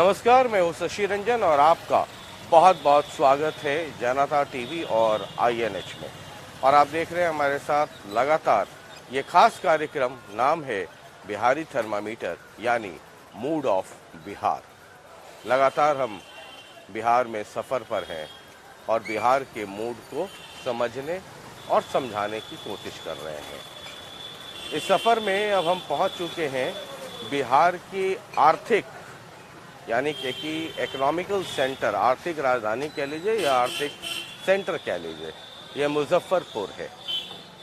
नमस्कार, मैं हूं शशि रंजन और आपका बहुत बहुत स्वागत है जनता टीवी और INH में। और आप देख रहे हैं हमारे साथ लगातार ये खास कार्यक्रम, नाम है बिहारी थर्मामीटर यानी मूड ऑफ बिहार। लगातार हम बिहार में सफ़र पर हैं और बिहार के मूड को समझने और समझाने की कोशिश कर रहे हैं। इस सफ़र में अब हम पहुंच चुके हैं बिहार की आर्थिक यानी कि इकोनॉमिकल सेंटर, आर्थिक राजधानी कह लीजिए या आर्थिक सेंटर कह लीजिए, यह मुजफ्फरपुर है।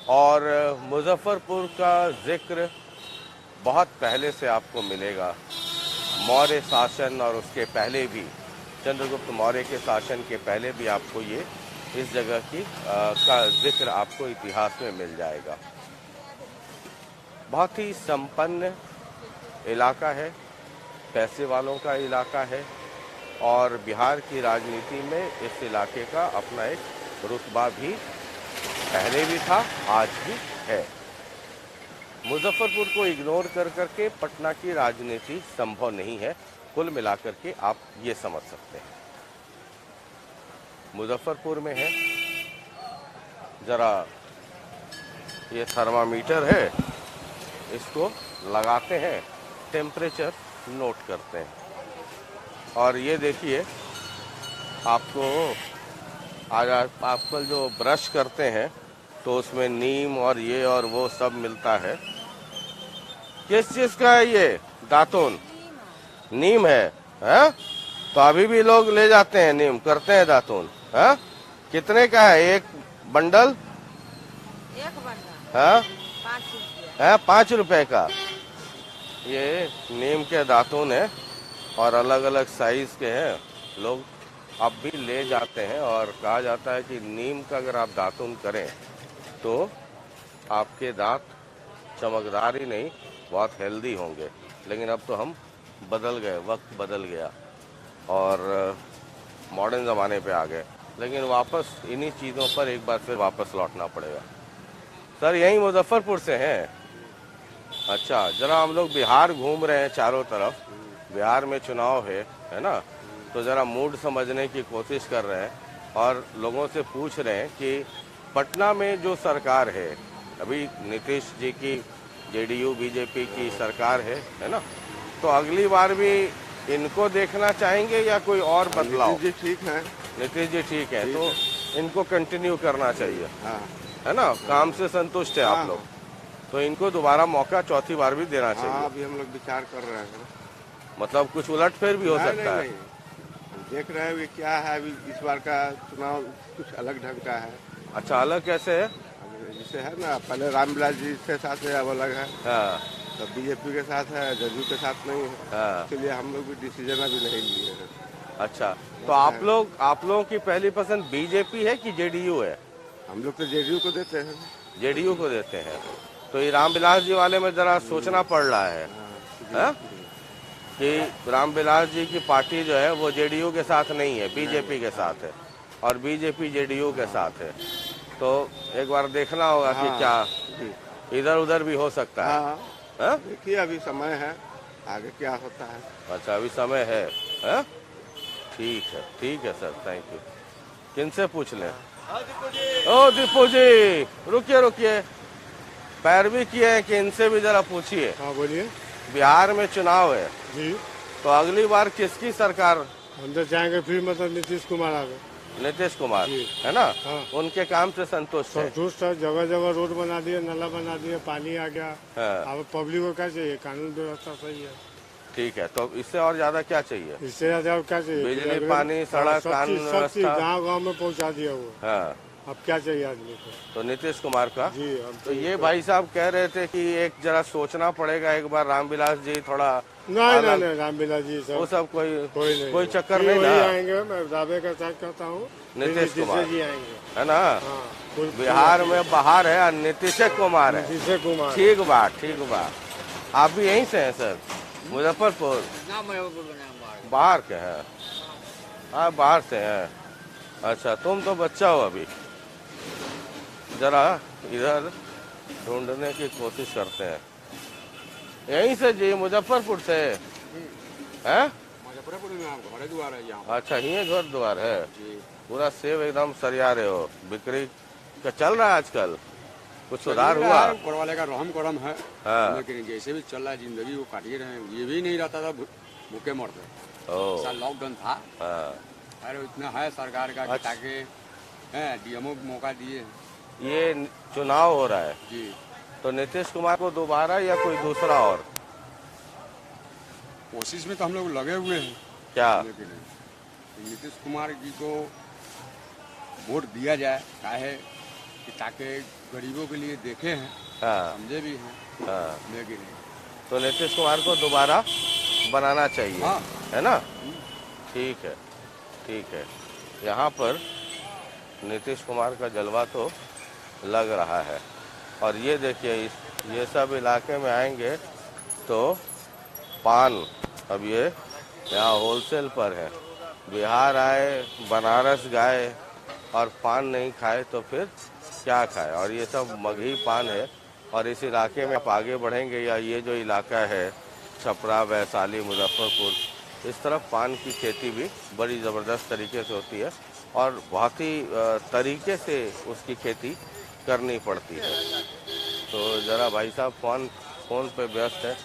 और मुजफ्फरपुर का जिक्र बहुत पहले से आपको मिलेगा। मौर्य शासन और उसके पहले भी, चंद्रगुप्त मौर्य के शासन के पहले भी आपको ये इस जगह की का जिक्र आपको इतिहास में मिल जाएगा। बहुत ही संपन्न इलाका है, पैसे वालों का इलाका है और बिहार की राजनीति में इस इलाके का अपना एक रुतबा भी पहले भी था, आज भी है। मुजफ्फरपुर को इग्नोर कर करके पटना की राजनीति संभव नहीं है, कुल मिलाकर के आप ये समझ सकते हैं। मुजफ्फरपुर में है, जरा ये थर्मामीटर है, इसको लगाते हैं, टेम्परेचर नोट करते हैं। और ये देखिए, आपको आज आजकल जो ब्रश करते हैं तो उसमें नीम और ये और वो सब मिलता है। किस चीज़ का है ये? दातुन नीम है? तो अभी भी लोग ले जाते हैं, नीम करते हैं दातुन। है कितने का है एक बंडल? एक बंडल है 5 रुपये। है 5 रुपए का। ये नीम के दातुन है और अलग अलग साइज के हैं। लोग अब भी ले जाते हैं और कहा जाता है कि नीम का अगर आप दातुन करें तो आपके दांत चमकदार ही नहीं, बहुत हेल्दी होंगे। लेकिन अब तो हम बदल गए, वक्त बदल गया और मॉडर्न ज़माने पे आ गए। लेकिन वापस इन्हीं चीज़ों पर एक बार फिर वापस लौटना पड़ेगा। सर यहीं मुजफ्फरपुर से हैं? अच्छा, जरा हम लोग बिहार घूम रहे हैं चारों तरफ। बिहार में चुनाव है ना, तो ज़रा मूड समझने की कोशिश कर रहे हैं और लोगों से पूछ रहे हैं कि पटना में जो सरकार है, अभी नीतीश जी की JDU BJP की सरकार है ना, तो अगली बार भी इनको देखना चाहेंगे या कोई और बदलाव? नीतीश जी ठीक है। नीतीश जी ठीक है, तो इनको कंटिन्यू करना चाहिए, हाँ। है ना? काम से संतुष्ट है आप लोग, तो इनको दोबारा मौका चौथी बार भी देना चाहिए। हाँ, अभी हम लोग विचार कर रहे हैं। मतलब कुछ उलटफेर भी हो सकता है। नहीं, हम देख रहे हैं क्या है। अभी इस बार का चुनाव कुछ अलग ढंग का है। अच्छा, अलग कैसे है? जैसे है ना, पहले रामविलास जी के साथ है, अब अलग है। हाँ तो BJP के साथ है, JDU के साथ नहीं है। हाँ। इसलिए हम लोग भी डिसीजन अभी नहीं लिए हैं। अच्छा, तो आप लोगों की पहली पसंद BJP है कि JDU है? हम लोग तो JDU को देते हैं। JDU को देते हैं। तो ये रामविलास जी वाले में जरा सोचना पड़ रहा है कि रामविलास जी की पार्टी जो है वो JDU के साथ नहीं है, BJP के साथ है और BJP JDU के साथ है। तो एक बार देखना होगा कि क्या इधर उधर भी हो सकता है। हाँ, देखिए अभी समय है, आगे क्या होता है। अच्छा, अभी समय है? ठीक है सर, थैंक यू। किनसे पूछ लें? ओ दीपू जी, रुकिए, पैरवी किए हैं कि इनसे भी जरा पूछिए। हाँ बोलिए। बिहार में चुनाव है जी, तो अगली बार किसकी सरकार? हम तो चाहेंगे फिर मतलब नीतीश कुमार आ गए। नीतीश कुमार, जी। है ना? हाँ। उनके काम से संतुष्ट है? संतुष्ट है, जगह जगह रोड बना दिए, नाला बना दिए, पानी आ गया। हाँ। अब पब्लिक को क्या चाहिए? कानून व्यवस्था सही है। ठीक है, तो इससे और ज्यादा क्या चाहिए? इससे ज्यादा और क्या चाहिए? बिजली, पानी, सड़क, कानून सब चीज व्यवस्था। गाँव में पहुँचा दिया वो। हाँ, अब क्या चाहिए आदमी को? तो नीतीश कुमार का। जी, हम तो ये भाई साहब कह रहे थे कि एक जरा सोचना पड़ेगा एक बार, रामविलास जी थोड़ा नहीं, रामविलास जी वो सब नहीं, कोई चक्कर फिर नहीं वही ना। आएंगे। मैं दावे के साथ कहता हूँ नीतीश कुमार जी आएंगे, है ना? हाँ। बिहार में बाहर है और नीतीश कुमार है। नीतीश कुमार। ठीक बात। आप भी यहीं से हैं सर? मुजफ्फरपुर? बाहर के हैं? हाँ, बाहर से हैं। अच्छा, तुम तो बच्चा हो अभी। जरा इधर ढूंढने की कोशिश करते हैं। यहीं से जी, मुजफ्फरपुर से हैं? मुजफ्फरपुर में आप घरे द्वार है यहाँ अच्छा, ये घर द्वार है। जी। पूरा सेब एकदम सरिया रहे हो। बिक्री का चल रहा है आजकल? कुछ सुधार चल हुआ? रहा है, ऊपर वाले का रहम करम है। हाँ। लेकिन जैसे भी चल रहा है जिंदगी वो काट ही रहे हैं। ये भी नहीं रहता था भूखे मरते। ओ, लॉकडाउन था। हाँ। अरे इतना है सरकार का कि अच्छा। ताकि डीएमओ मौका दिए। ये चुनाव हो रहा है जी। तो नीतीश कुमार को दोबारा या कोई दूसरा और? कोशिश में तो हम लोग लगे हुए हैं। क्या? लेकिन नीतीश कुमार जी को वोट दिया जाए, काहे कि ताकि गरीबों के लिए देखे हैं, हाँ, समझे भी हैं। हाँ। लेकिन तो नीतीश कुमार को दोबारा बनाना चाहिए, हाँ। है ना? ठीक है, ठीक है। यहाँ पर नीतीश कुमार का जलवा तो लग रहा है। और ये देखिए, ये सब इलाके में आएंगे तो पान अब ये यहाँ होलसेल पर है। बिहार आए, बनारस गए और पान नहीं खाए तो फिर क्या खाए? और ये सब मगही पान है। और इस इलाके में आप आगे बढ़ेंगे या ये जो इलाका है छपरा, वैशाली, मुजफ्फरपुर, इस तरफ पान की खेती भी बड़ी ज़बरदस्त तरीके से होती है और बहुत ही तरीके से उसकी खेती करनी पड़ती है। तो ज़रा भाई साहब फ़ोन पे व्यस्त है।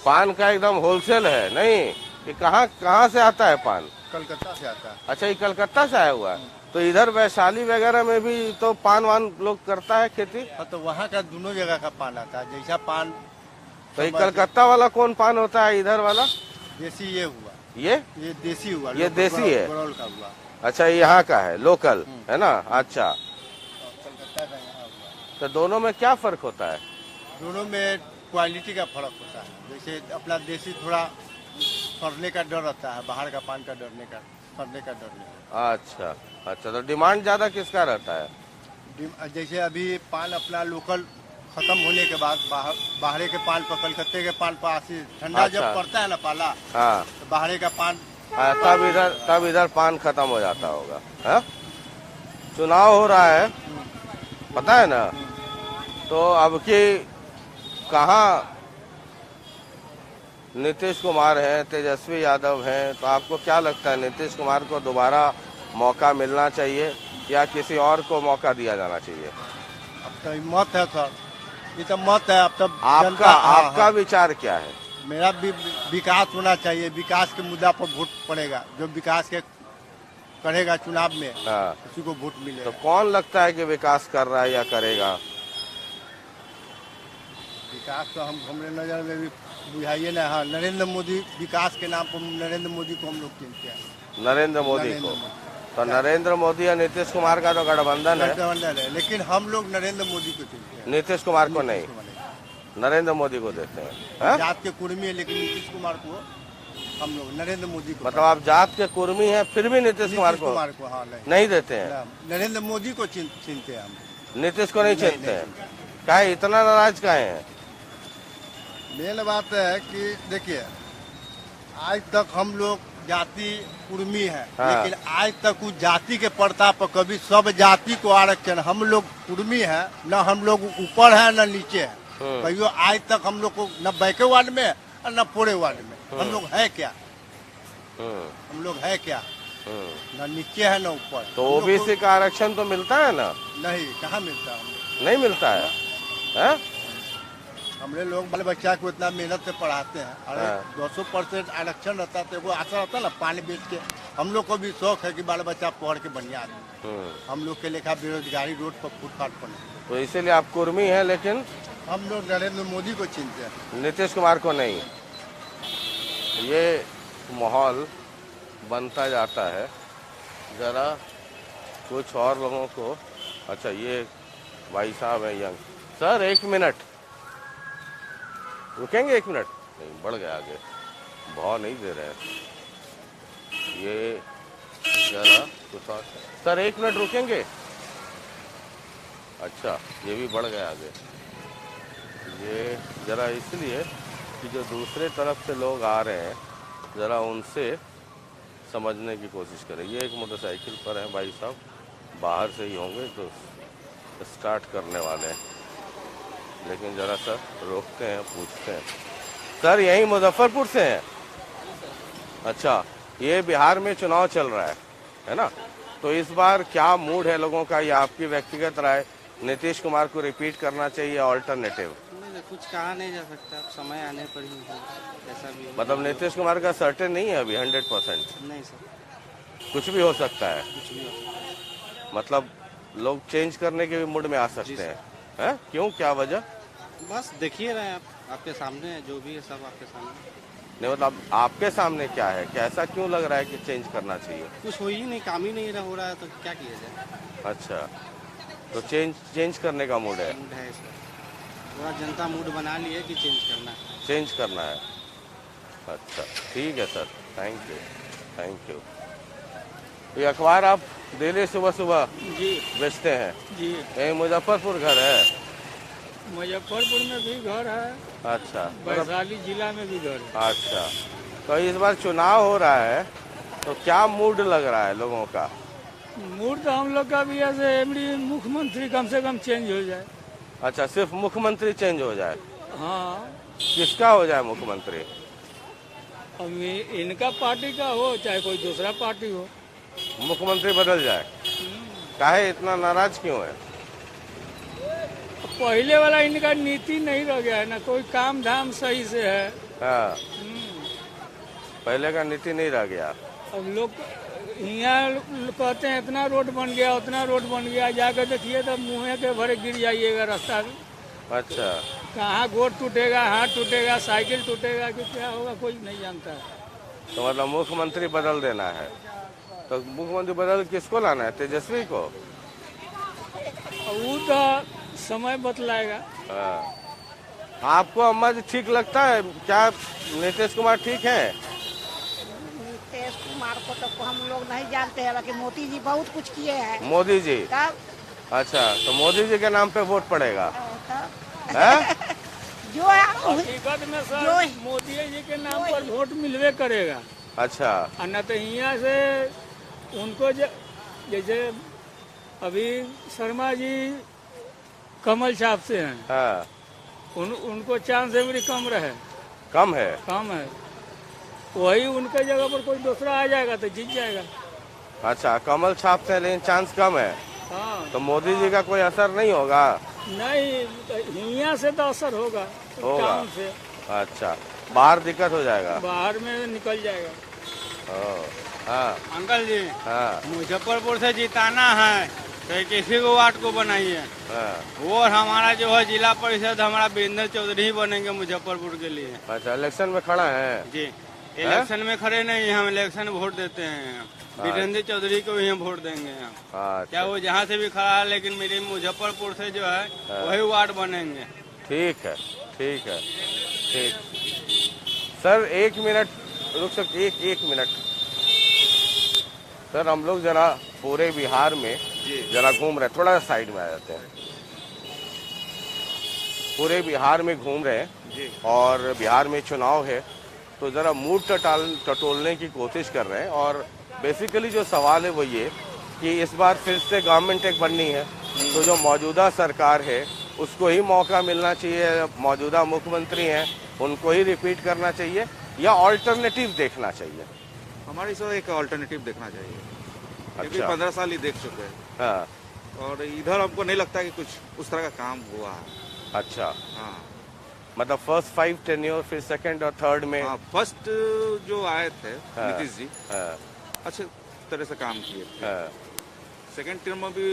पान का एकदम होलसेल है नहीं? ये कहाँ से आता है पान? कलकत्ता से आता है। अच्छा, ये कलकत्ता से आया हुआ है। तो इधर वैशाली वगैरह में भी तो पान वान लोग करता है खेती? हाँ, तो वहाँ का दोनों जगह का पान आता है। जैसा पान तो ये कलकत्ता वाला कौन पान होता है? इधर वाला देसी ये हुआ, ये देसी हुआ, ये देसी है। बरौल का हुआ। अच्छा, ये यहाँ का है, लोकल है ना? अच्छा, और कलकत्ता का यहाँ हुआ। तो दोनों में क्या फर्क होता है? दोनों में क्वालिटी का फर्क होता है। जैसे अपना देसी थोड़ा सड़ने का डर रहता है, बाहर का पान का सड़ने का डर नहीं। अच्छा अच्छा, तो डिमांड ज्यादा किसका रहता है? जैसे अभी पान अपना लोकल खत्म होने के बाद बाहर के पान पर, कलकत्ते के पान पर आसी ठंडा अच्छा। जब पड़ता है ना पाला, हाँ, तो बाहर का पान तब इधर पान खत्म हो जाता होगा। हाँ? चुनाव हो रहा है, पता है ना? तो अब की कहाँ नीतीश कुमार हैं, तेजस्वी यादव हैं, तो आपको क्या लगता है नीतीश कुमार को दोबारा मौका मिलना चाहिए या किसी और को मौका दिया जाना चाहिए? अब तो मत है सर, ये तो मत है। अब तब आपका विचार क्या है? मेरा भी विकास होना चाहिए। विकास के मुद्दा पर वोट पड़ेगा। जो विकास के करेगा चुनाव में, हाँ। उसी को वोट मिलेगा। तो कौन लगता है कि विकास कर रहा है या करेगा? विकास तो हमारे नजर में भी बुझाइए ना। हाँ, नरेंद्र मोदी विकास के नाम पर नरेंद्र मोदी को हम लोग चिनते हैं। नरेंद्र मोदी को। तो नरेंद्र मोदी या नीतीश कुमार का तो गठबंधन है। गठबंधन है, लेकिन हम लोग नरेंद्र मोदी को चिनते हैं। नीतीश कुमार को नहीं, नरेंद्र मोदी को देते हैं। हाँ? जात के कुर्मी है, लेकिन नीतीश कुमार को हम लोग नरेंद्र मोदी को। मतलब आप जात के कुर्मी हैं फिर भी नीतीश कुमार को हाँ, नहीं देते हैं? नरेंद्र मोदी को चिनते हैं हम। नीतीश को नहीं चिनते हैं? काहे इतना नाराज काहे हैं? मेन बात है कि देखिए, आज तक हम लोग जाति कुर्मी है, हाँ। लेकिन आज तक उस जाति के प्रताप पर कभी सब जाति को आरक्षण। हम लोग कुर्मी है, न हम लोग ऊपर है न नीचे है। कहियो आज तक हम लोग को न बैके वार्ड में और न पूरे वार्ड में हम लोग है क्या? हम लोग है क्या? न नीचे है न ऊपर। तो ओबीसी का आरक्षण तो मिलता है ना? नहीं, कहाँ मिलता है? नहीं मिलता है, है? हमरे लोग बाल बच्चा को इतना मेहनत से पढ़ाते हैं। अरे 200% आरक्षण रहता है तो वो आशा रहता है ना, पानी बेच के। हम लोग को भी शौक है कि बाल बच्चा पढ़ के बढ़िया आदमी। हम लोग के लेखा बेरोजगारी रोड पर फुटपाथ पर नहीं। तो इसीलिए आप कुर्मी हैं, लेकिन हम लोग नरेंद्र मोदी को चिनते हैं, नीतीश कुमार को नहीं। ये माहौल बनता जाता है। जरा कुछ और लोगों को। अच्छा, ये भाई साहब है यंग। सर 1 मिनट रुकेंगे? 1 मिनट नहीं, बढ़ गया आगे, भाव नहीं दे रहे हैं ये। जरा कुछ और सर, 1 मिनट रुकेंगे? अच्छा, ये भी बढ़ गया आगे। ये जरा इसलिए कि जो दूसरे तरफ से लोग आ रहे हैं, ज़रा उनसे समझने की कोशिश करें। ये एक मोटरसाइकिल पर है भाई साहब, बाहर से ही होंगे तो स्टार्ट करने वाले हैं, लेकिन ज़रा सा रोकते हैं, पूछते हैं। सर यहीं मुजफ्फरपुर से हैं? अच्छा, ये बिहार में चुनाव चल रहा है ना? तो इस बार क्या मूड है लोगों का, या आपकी व्यक्तिगत राय, नीतीश कुमार को रिपीट करना चाहिए ऑल्टरनेटिव? नहीं, कुछ कहा नहीं जा सकता, अब समय आने पर ही होगा, ऐसा भी होगा। मतलब नीतीश कुमार का सर्टेन नहीं है अभी 100%? नहीं सर, कुछ भी हो सकता है, कुछ भी हो सकता है। मतलब लोग चेंज करने के भी मूड में आ सकते हैं? क्यों, क्या वजह? बस देखिए रहे आप, आपके सामने है, जो भी है सब आपके सामने। नहीं मतलब आपके सामने क्या है, कैसा क्यों लग रहा है कि चेंज करना चाहिए? कुछ हो ही नहीं, काम ही नहीं हो रहा है तो क्या किया जाए। अच्छा, तो चेंज करने का मूड है? मूड है इसका, पूरा जनता मूड बना ली है कि चेंज करना है। चेंज करना है। अच्छा, ठीक है सर, थैंक यू। ये अखबार आप डेली सुबह सुबह जी बेचते हैं? जी, यही मुजफ्फरपुर घर है? मुजफ्फरपुर में भी घर है, अच्छा, मतलब वैशाली जिला में भी घर है। अच्छा, तो इस बार चुनाव हो रहा है तो क्या मूड लग रहा है लोगों का? मूड तो हम लोग का भी ऐसे एमडी मुख्यमंत्री कम से कम चेंज हो जाए। अच्छा, सिर्फ मुख्यमंत्री चेंज हो जाए? हाँ, किसका हो जाए मुख्यमंत्री? अब इनका पार्टी का हो चाहे कोई दूसरा पार्टी हो। मुख्यमंत्री बदल जाए? काहे इतना नाराज क्यों है? पहले वाला इनका नीति नहीं रह गया है ना, कोई काम धाम सही से है। हाँ, पहले का नीति नहीं रह गया। अब लोग यहाँ कहते हैं इतना रोड बन गया, उतना रोड बन गया, जाकर देखिए तो मुँह के भरे गिर जाइएगा रास्ता में। अच्छा, कहाँ गोड़ टूटेगा, हाथ टूटेगा, साइकिल टूटेगा कि क्या होगा कोई नहीं जानता है। तो मतलब मुख्यमंत्री बदल देना है, तो मुख्यमंत्री बदल किसको लाना है, तेजस्वी को? वो तो समय बतलाएगा। हाँ, आपको अम्मा जी ठीक लगता है क्या? नीतीश कुमार ठीक है? नीतीश कुमार को तो हम लोग नहीं जानते हैं, बाकी मोदी जी बहुत कुछ किए हैं। मोदी जी? तब अच्छा, तो मोदी जी के नाम पे वोट पड़ेगा? तब है? जो है हकीकत में सर मोदी जी के नाम पर वोट मिलवे करेगा। अच्छा, और न तो यहाँ से उनको जैसे अभी शर्मा जी कमल छाप से हैं, हाँ, उनको चांस एवरी कम रहे, कम है? कम है। वही उनके जगह पर कोई दूसरा आ जाएगा तो जीत जाएगा। अच्छा, कमल छाप से लेकिन चांस कम है, हाँ, तो मोदी जी का कोई असर नहीं होगा? नहीं, यहाँ से तो असर होगा, होगा। टाउन से। अच्छा, बाहर दिक्कत हो जाएगा? बाहर में निकल जाएगा। ओ, हाँ अंकल जी, हाँ मुजफ्फरपुर से जिताना है तो किसी को वार्ड को बनाइए। हाँ। वो हमारा जो है जिला परिषद हमारा वीरेंद्र चौधरी ही बनेंगे मुजफ्फरपुर के लिए। अच्छा, इलेक्शन में खड़ा है? जी, इलेक्शन में खड़े नहीं, हम इलेक्शन वोट देते हैं, वीरेंद्र चौधरी को ही हम वोट देंगे। अच्छा, क्या वो जहाँ से भी खड़ा है, लेकिन मेरे मुजफ्फरपुर से जो है वही वार्ड बनेंगे। ठीक है, ठीक है, ठीक। सर 1 मिनट रुक सकते? एक मिनट सर, हम लोग जरा पूरे बिहार में जरा घूम रहे, थोड़ा साइड में आ जाते हैं। पूरे बिहार में घूम रहे हैं और बिहार में चुनाव है, तो जरा मूड टटोलने की कोशिश कर रहे हैं। और बेसिकली जो सवाल है वो ये कि इस बार फिर से गवर्नमेंट एक बननी है, तो जो मौजूदा सरकार है उसको ही मौका मिलना चाहिए, मौजूदा मुख्यमंत्री हैं उनको ही रिपीट करना चाहिए, या ऑल्टरनेटिव देखना चाहिए? हमारी सर एक अल्टरनेटिव देखना चाहिए, क्योंकि अच्छा। 15 साल ही देख चुके हैं हाँ, और इधर हमको नहीं लगता कि कुछ उस तरह का काम हुआ है। अच्छा, हाँ, मतलब फर्स्ट 5 टेन्योर, फिर सेकंड और थर्ड में? हाँ, फर्स्ट जो आए थे हाँ। नीतीश जी हाँ, अच्छे तरह से काम किए थे। हाँ, सेकंड टर्म में भी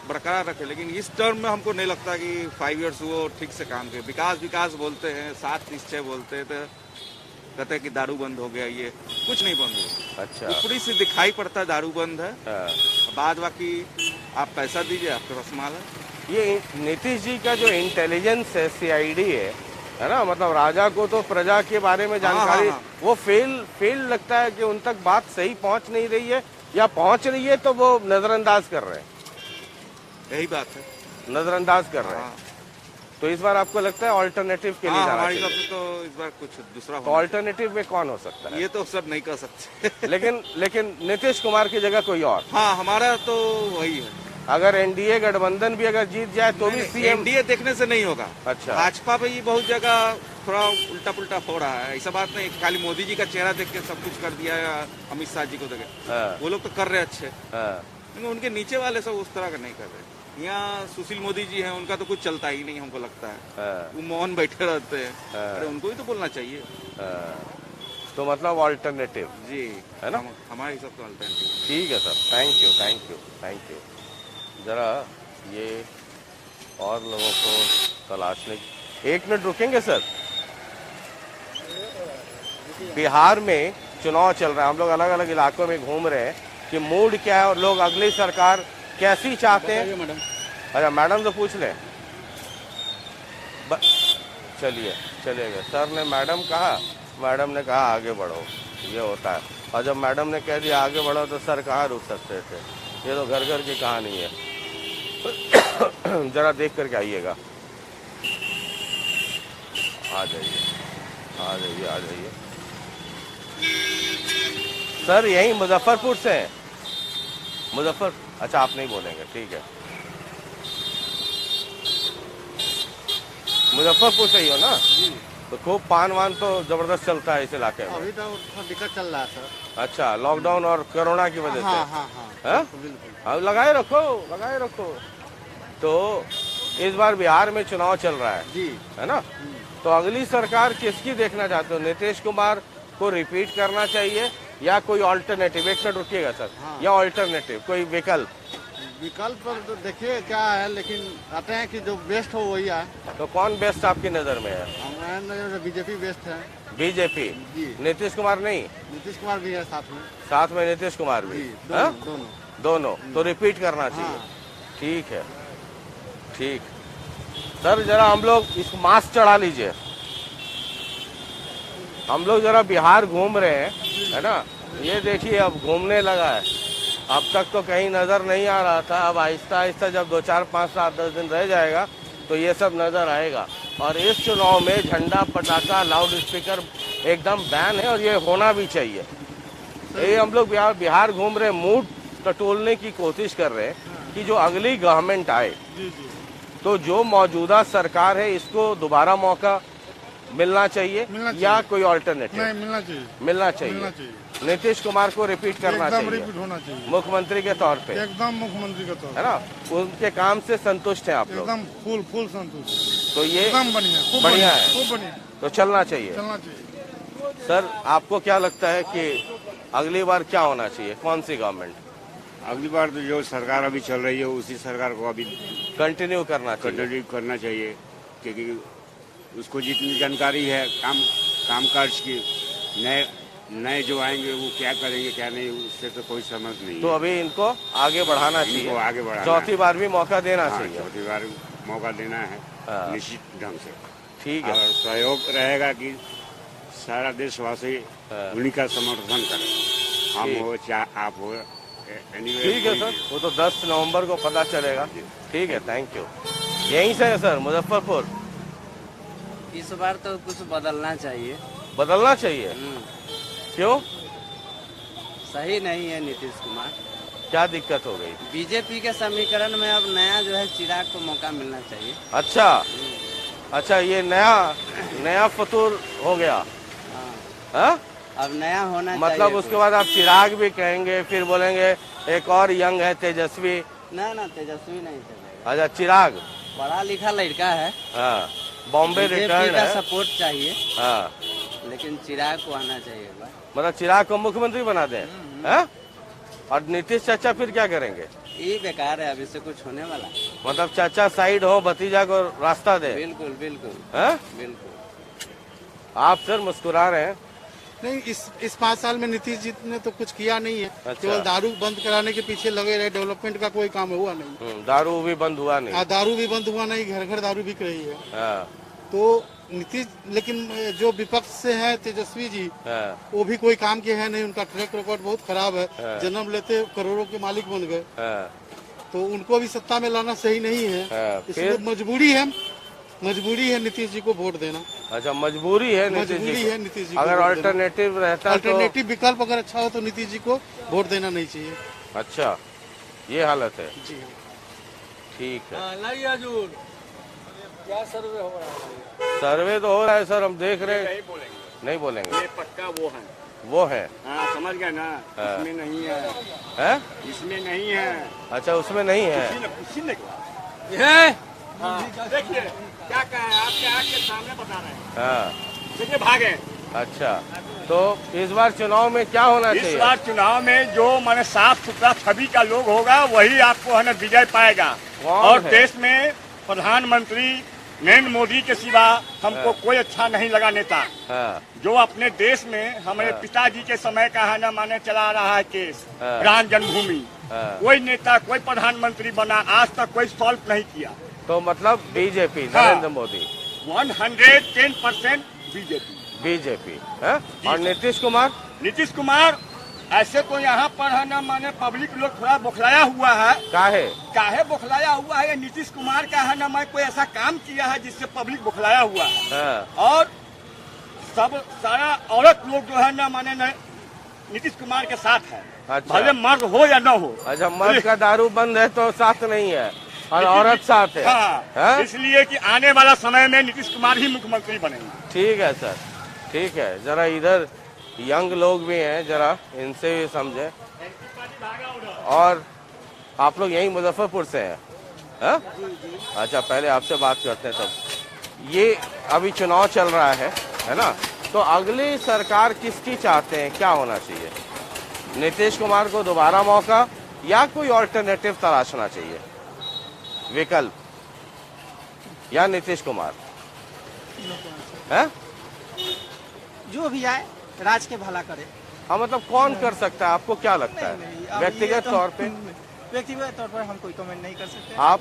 बरकरार रखे, लेकिन इस टर्म में हमको नहीं लगता कि 5 इयर्स वो ठीक से काम किए। विकास बोलते हैं, 7 निश्चय बोलते हैं, तो कहते हैं कि दारू बंद हो गया, ये कुछ नहीं बंद हुआ। अच्छा, ऊपरी से दिखाई पड़ता है दारू बंद है, हाँ। बाद बाकी आप पैसा दीजिए, आपके पास माल है। ये नीतीश जी का जो इंटेलिजेंस है, सीआईडी है ना, मतलब राजा को तो प्रजा के बारे में जानकारी, हाँ। वो फेल लगता है कि उन तक बात सही पहुंच नहीं रही है, या पहुंच रही है तो वो नजरअंदाज कर रहे हैं। यही बात है। नजरअंदाज कर रहे हैं। हाँ। तो इस बार आपको लगता है ऑल्टरनेटिव के लिए हाँ, जाना हमारी चाहिए? तरफ से तो इस बार कुछ दूसरा तो होना ऑल्टरनेटिव में कौन हो सकता चाहिए। है? ये तो सब नहीं कर सकते। लेकिन नीतीश कुमार की जगह कोई और? हाँ, हमारा तो वही है। अगर एनडीए गठबंधन भी अगर जीत जाए तो भी सीएम? एनडीए देखने से नहीं होगा। अच्छा। भाजपा पे ही बहुत जगह थोड़ा उल्टा पुल्टा हो रहा है। ऐसा बात नहीं खाली मोदी जी का चेहरा देख के सब कुछ कर दिया है, अमित शाह जी को देखे हाँ, वो लोग तो कर रहे अच्छे, हाँ, लेकिन उनके नीचे वाले सब उस तरह का नहीं कर रहे। यहाँ सुशील मोदी जी हैं, उनका तो कुछ चलता ही नहीं हमको लगता है, हाँ, वो मौन बैठे रहते हैं। हाँ। अरे उनको भी तो बोलना चाहिए हाँ। तो मतलब ऑल्टरनेटिव जी, है ना? हमारे हिसाब से अल्टरनेटिव। ठीक है sir, thank you thank you thank you. जरा ये और लोगों को तलाशने, 1 मिनट रुकेंगे सर। बिहार में चुनाव चल रहा है, हम लोग अलग अलग इलाकों में घूम रहे हैं कि मूड क्या है और लोग अगली सरकार कैसी चाहते हैं। मैडम अच्छा मैडम से पूछ लें। चलिए चलिएगा। सर ने मैडम कहा, मैडम ने कहा आगे बढ़ो, ये होता है। और जब मैडम ने कह दिया आगे बढ़ो तो सर कहाँ रुक सकते थे। ये तो घर घर की कहानी है। जरा देख करके आइएगा। आ जाइए आ जाइए आ जाइए। सर यहीं मुजफ्फरपुर से हैं? मुजफ्फर, अच्छा आप नहीं बोलेंगे, ठीक है। मुजफ्फरपुर से ही हो ना? तो खूब पान वान तो जबरदस्त चलता है इस इलाके में। अभी तो दिक्कत चल रहा है सर। अच्छा, लॉकडाउन और कोरोना की वजह से। हाँ, हाँ? हाँ, लगाए रखो लगाए रखो। तो इस बार बिहार में चुनाव चल रहा है जी, है ना? तो अगली सरकार किसकी देखना चाहते हो? नीतीश कुमार को रिपीट करना चाहिए या कोई ऑल्टरनेटिव? 1 मिनट रुकिएगा सर। या ऑल्टरनेटिव कोई विकल्प? विकल्प तो देखिए क्या है, लेकिन कहते हैं कि जो बेस्ट हो वही है। तो कौन बेस्ट आपकी नजर में है? हमारे बीजेपी बेस्ट है। बीजेपी? जी। नीतीश कुमार नहीं? नीतीश कुमार भी है साथ में। साथ में नीतीश कुमार भी? जी, हाँ? दोनों। तो रिपीट करना चाहिए। हाँ। ठीक है ठीक। सर जरा हम लोग इस मास्क चढ़ा लीजिए। हम लोग जरा बिहार घूम रहे हैं, है ना? ये देखिए अब घूमने लगा है। अब तक तो कहीं नज़र नहीं आ रहा था, अब आहिस्ता आहिस्ता जब 2 4 5 7 10 दिन रह जाएगा तो ये सब नज़र आएगा। और इस चुनाव में झंडा पटाखा लाउड स्पीकर एकदम बैन है और ये होना भी चाहिए। ये हम लोग बिहार घूम रहे, मूड टटोलने की कोशिश कर रहे हैं कि जो अगली गवर्नमेंट आए तो जो मौजूदा सरकार है इसको दोबारा मौका मिलना चाहिए या कोई ऑल्टरनेटिव? नहीं, मिलना चाहिए। मिलना चाहिए। नीतीश कुमार को रिपीट करना एकदम चाहिए रिपीट होना चाहिए, मुख्यमंत्री के तौर पे, एकदम मुख्यमंत्री का तौर है ना? उनके काम से संतुष्ट हैं आप लोग? एकदम फुल संतुष्ट, तो ये एकदम बढ़िया, खूब बढ़िया है, खूब बढ़िया, तो चलना चाहिए। चलना चाहिए। सर आपको क्या लगता है कि अगली बार क्या होना चाहिए? कौन सी गवर्नमेंट अगली बार तो जो सरकार अभी चल रही है उसी सरकार को अभी कंटिन्यू करना चाहिए? कंटिन्यू करना चाहिए, क्योंकि उसको जितनी जानकारी है काम काज की, नए जो आएंगे वो क्या करेंगे क्या नहीं, उससे तो कोई समझ नहीं तो है। अभी इनको आगे बढ़ाना इनको चाहिए, आगे बढ़ाना चौथी है। बार भी मौका देना हाँ, चाहिए। चौथी बार मौका देना है हाँ। निश्चित ढंग से। ठीक है। और सहयोग रहेगा कि सारा देशवासी हाँ। उन्हीं का समर्थन करे, हम ठीक। हो चाहे आप हो। anyway, ठीक है सर, वो तो 10 नवंबर को पता चलेगा। ठीक है, थैंक यू। यहीं से है सर, मुजफ्फरपुर? इस बार तो कुछ बदलना चाहिए। बदलना चाहिए? क्यों? सही नहीं है नीतीश कुमार। क्या दिक्कत हो गई? बीजेपी के समीकरण में अब नया जो है चिराग को मौका मिलना चाहिए। अच्छा अच्छा, ये नया फतूर हो गया। हाँ, हाँ? अब नया होना मतलब चाहिए। उसके बाद आप चिराग भी कहेंगे, फिर बोलेंगे एक और यंग है तेजस्वी। ना तेजस्वी नहीं चलेगा। अच्छा, चिराग पढ़ा लिखा लड़का है। हाँ, बॉम्बे बीजेपी रिटर्न का है। सपोर्ट चाहिए। हाँ, लेकिन चिराग को आना चाहिए एक बार। मतलब चिराग को मुख्यमंत्री बना दें? हाँ? और नीतीश चाचा फिर क्या करेंगे? ये बेकार है, अभी से कुछ होने वाला। मतलब चाचा साइड हो, भतीजा को रास्ता दे। बिल्कुल बिल्कुल हाँ? बिल्कुल। आप सर मुस्कुरा रहे हैं। नहीं, इस 5 साल में नीतीश जी ने तो कुछ किया नहीं है। अच्छा। केवल दारू बंद कराने के पीछे लगे रहे, डेवलपमेंट का कोई काम हुआ नहीं। दारू भी बंद हुआ नहीं। दारू भी बंद हुआ नहीं, घर घर दारू बिक रही है। हाँ, तो नीतीश, लेकिन जो विपक्ष से है तेजस्वी जी, हाँ, वो भी कोई काम के है नहीं, उनका ट्रैक रिकॉर्ड बहुत खराब है। हाँ। जन्म लेते करोड़ों के मालिक बन गए, हाँ, तो उनको भी सत्ता में लाना सही नहीं है। हाँ, इसलिए फिर? मजबूरी है नीतीश जी को वोट देना। अच्छा, मजबूरी है नीतीश मजबूरी जी है को। नीतीश जी को अगर वोट देना। अल्टरनेटिव रहता तो? अल्टरनेटिव विकल्प अगर अच्छा हो तो नीतीश जी को वोट देना नहीं चाहिए। अच्छा, ये हालत है। जी हाँ। ठीक है। क्या सर्वे हो रहा है? सर्वे तो हो रहा है सर, हम देख रहे हैं। नहीं बोलेंगे, नहीं बोलेंगे, ये पक्का वो है। वो है। हाँ समझ गए ना, हाँ। इसमें नहीं है, हैं? इसमें नहीं है। अच्छा, उसमें नहीं है। देखिए क्या कहें, आपके आँख के सामने बता रहे हैं। हाँ, देखिए भागे। अच्छा, तो इस बार चुनाव में क्या होना इस चाहिए? बार चुनाव में जो माने साफ सुथरा छवि का लोग होगा वही आपको है ना विजय पाएगा। कौन और है? देश में प्रधानमंत्री नरेंद्र मोदी के सिवा हमको कोई अच्छा नहीं लगा नेता। हाँ, जो अपने देश में हमारे पिताजी के समय का है ना माने चला रहा है केस, हाँ। राम जन्मभूमि। हाँ। कोई नेता कोई प्रधानमंत्री बना आज तक कोई सॉल्व नहीं किया। तो मतलब बीजेपी, हाँ। नरेंद्र मोदी 110% बीजेपी। बीजेपी है। और नीतीश कुमार? नीतीश कुमार ऐसे तो यहाँ पर है ना माने पब्लिक लोग थोड़ा बौखलाया हुआ है। काहे बौखलाया हुआ है? नीतीश कुमार का है ना मैं कोई ऐसा काम किया है जिससे पब्लिक बौखलाया हुआ है। हाँ। और सब सारा औरत लोग जो है ना माने नीतीश कुमार के साथ है। अच्छा। भले मर्द हो या न हो। अच्छा, मर्द का दारू बंद है तो साथ नहीं है और औरत साथ है। हाँ, हाँ? इसलिए कि आने वाला समय में नीतीश कुमार ही मुख्यमंत्री बनेंगे। ठीक है सर, ठीक है। जरा इधर यंग लोग भी हैं, जरा इनसे भी समझे। और आप लोग यहीं मुजफ्फरपुर से हैं? हाँ? अच्छा, पहले आपसे बात करते हैं तब। ये अभी चुनाव चल रहा है ना? तो अगली सरकार किसकी चाहते हैं, क्या होना चाहिए? नीतीश कुमार को दोबारा मौका या कोई ऑल्टरनेटिव तलाशना चाहिए विकल्प, या नीतीश कुमार है? जो भी आए राज के भला करे। हाँ, मतलब कौन कर सकता है, आपको क्या लगता है व्यक्तिगत तौर पे? व्यक्तिगत तौर पर हम कोई कमेंट नहीं कर सकते। आप?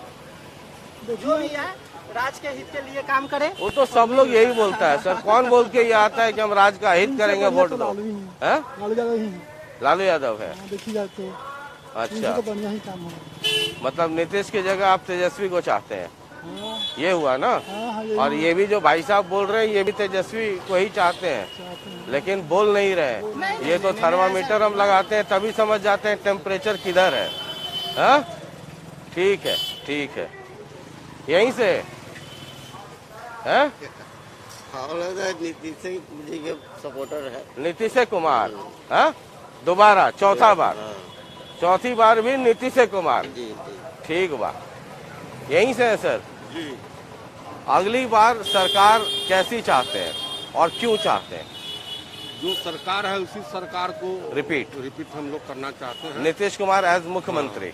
जो भी आए राज के हित के लिए काम करे। वो तो सब लोग यही बोलता है सर। कौन बोल के ये आता है कि हम राज का हित करेंगे, वोट दो? हैं? लालू यादव है। देखी जाए तो अच्छा, बढ़िया ही काम होगा। मतलब नीतीश की जगह आप तेजस्वी को चाहते हैं, ये हुआ ना? हाँ, और ये भी जो भाई साहब बोल रहे हैं ये भी तेजस्वी को ही चाहते हैं, लेकिन बोल नहीं रहे। ये तो थर्मामीटर हम लगाते हैं तभी समझ जाते हैं टेम्परेचर किधर है। हाँ, ठीक है, ठीक है। यहीं से है? नीतीश जी के सपोर्टर है। नीतीश कुमार? हाँ, दोबारा चौथा बार? चौथी बार भी नीतीश कुमार? ठीक बा, यहीं से है सर जी। अगली बार सरकार कैसी चाहते हैं और क्यों चाहते हैं? जो सरकार है उसी सरकार को रिपीट हम लोग करना चाहते हैं। नीतीश कुमार एज मुख्यमंत्री।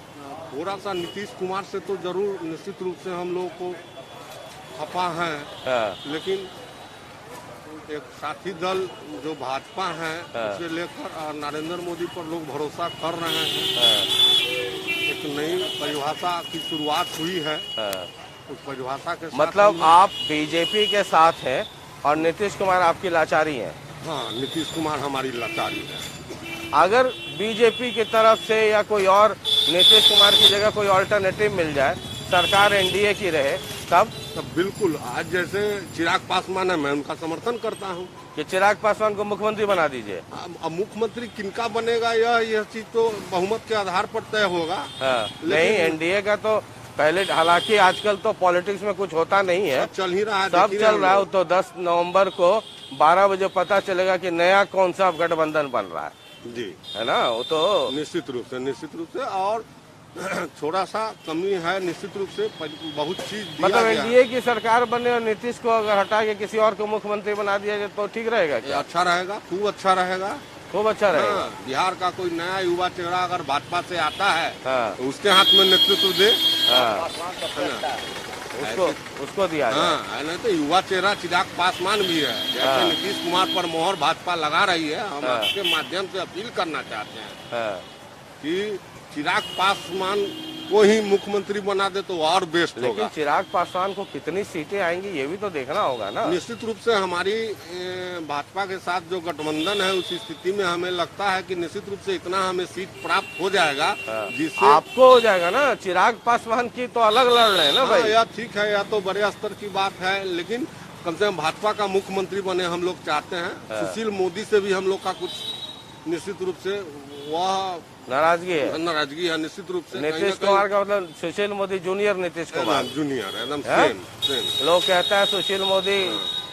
थोड़ा सा नीतीश कुमार से तो जरूर निश्चित रूप से हम लोग को खफा है। लेकिन एक साथी दल जो भाजपा है उसे लेकर नरेंद्र मोदी पर लोग भरोसा कर रहे हैं। एक नई परिभाषा की शुरुआत हुई है। उस परिभाषा के साथ मतलब आप बीजेपी के साथ हैं और नीतीश कुमार आपकी लाचारी हैं? हाँ, नीतीश कुमार हमारी लाचारी है। अगर बीजेपी की तरफ से या कोई और नीतीश कुमार की जगह कोई ऑल्टरनेटिव मिल जाए, सरकार एनडीए की रहे, तब बिल्कुल। आज जैसे चिराग पासवान है, मैं उनका समर्थन करता हूँ कि चिराग पासवान को मुख्यमंत्री बना दीजिए। अब मुख्यमंत्री किनका बनेगा यह चीज तो बहुमत के आधार पर तय होगा। नहीं, एनडीए का तो पहले, हालांकि आजकल तो पॉलिटिक्स में कुछ होता नहीं है, चल ही रहा है, सब चल रहा है। तो 10 नवंबर को 12 बजे पता चलेगा कि नया कौन सा गठबंधन बन रहा है जी, है ना? वो तो निश्चित रूप से और थोड़ा सा कमी है निश्चित रूप से। बहुत चीज मतलब एनडीए की सरकार बने और नीतीश को अगर हटा के किसी और को मुख्यमंत्री बना दिया जाए तो ठीक रहेगा क्या? अच्छा रहेगा, खूब अच्छा रहेगा, खूब अच्छा रहेगा। हाँ, बिहार का कोई नया युवा चेहरा अगर भाजपा से आता है तो उसके हाथ में नेतृत्व दे, उसको दिया जाए। हाँ, नहीं तो युवा चेहरा चिराग पासवान भी है। जैसे नीतीश कुमार पर मोहर भाजपा लगा रही है, हम आपके माध्यम से अपील करना चाहते हैं कि चिराग पासवान को ही मुख्यमंत्री बना दे तो और बेस्ट होगा। लेकिन चिराग पासवान को कितनी सीटें आएंगी ये भी तो देखना होगा ना। निश्चित रूप से हमारी भाजपा के साथ जो गठबंधन है उस स्थिति में हमें लगता है कि निश्चित रूप से इतना हमें सीट प्राप्त हो जाएगा जिससे आपको हो जाएगा ना। चिराग पासवान की तो अलग लड़ रहे हैं ना भाई। या ठीक है, या तो बड़े स्तर की बात है, लेकिन कम से कम भाजपा का मुख्यमंत्री बने हम लोग चाहते हैं। सुशील मोदी से भी हम लोग का कुछ निश्चित रूप से वह नाराजगी है, नाराजगी है निश्चित रूप से। नीतीश कुमार का मतलब सुशील मोदी जूनियर नीतीश कुमार, जूनियर एकदम है? सेम। लोग कहता है सुशील मोदी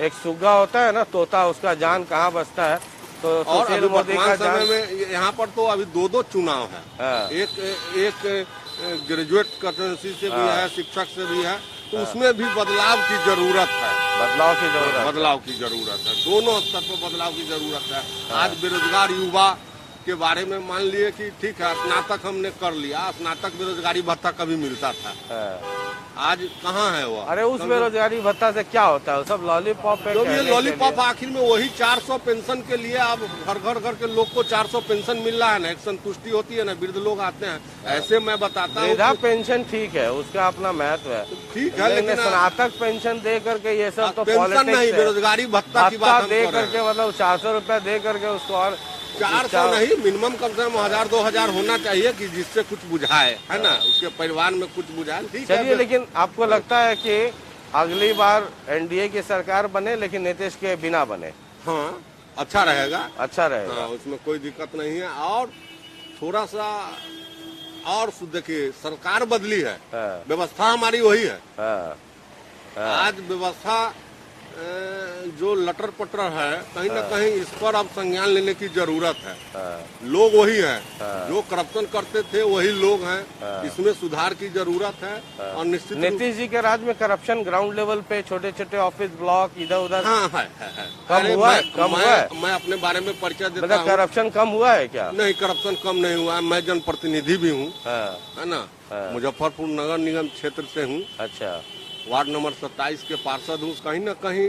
एक सुग्गा होता है ना, तोता, उसका जान कहाँ बसता है, तो और सुशील मोदी का समय में यहाँ पर तो अभी दो चुनाव है, एक ग्रेजुएट कंसल्टेंसी से भी है, शिक्षक से भी है, तो उसमें भी बदलाव की जरूरत है। बदलाव की जरूरत है, दोनों स्तर पर बदलाव की जरूरत है। आज बेरोजगार युवा के बारे में मान लिए कि ठीक है स्नातक हमने कर लिया, स्नातक बेरोजगारी भत्ता कभी मिलता था, आज कहाँ है वो? अरे उस बेरोजगारी भत्ता से क्या होता है, सब लॉलीपॉप है। जो ये लॉलीपॉप आखिर में वही 400 पेंशन के लिए अब घर के लोग को 400 पेंशन मिल रहा है ना, एक संतुष्टि होती है ना, वृद्ध लोग आते हैं। ऐसे मैं बताता हूँ वृद्धा पेंशन ठीक है, उसका अपना महत्व है, ठीक है, लेकिन स्नातक पेंशन दे करके ये सब तो पेंशन नहीं, बेरोजगारी भत्ता की बात दे करके, मतलब 400 रुपया दे करके उसको, और 400 नहीं, मिनिमम कम से कम 1000-2000 होना चाहिए कि जिससे कुछ बुझाए, है ना, उसके परिवार में कुछ बुझाए। ठीक है, चलिए, लेकिन आपको लगता है कि अगली बार एनडीए की सरकार बने लेकिन नीतीश के बिना बने? हाँ, अच्छा रहेगा। हाँ, उसमें कोई दिक्कत नहीं है। और थोड़ा सा और देखिए, सरकार बदली है, व्यवस्था हमारी वही है। आज व्यवस्था जो लटर पटर है, कहीं न कहीं इस पर अब संज्ञान लेने की जरूरत है। लोग वही हैं, जो करप्शन करते थे वही लोग हैं, इसमें सुधार की जरूरत है। और निश्चित नीतीश जी के राज में करप्शन ग्राउंड लेवल पे, छोटे छोटे ऑफिस ब्लॉक इधर उधर है। कम हुआ है? मैं अपने बारे में परिचय देता हूँ। करप्शन कम हुआ है क्या? नहीं, करप्शन कम नहीं हुआ है। मैं जनप्रतिनिधि भी हूँ, है ना, मुजफ्फरपुर नगर निगम क्षेत्र से हूँ। अच्छा, वार्ड नंबर 27 के पार्षद हूँ। कहीं न कहीं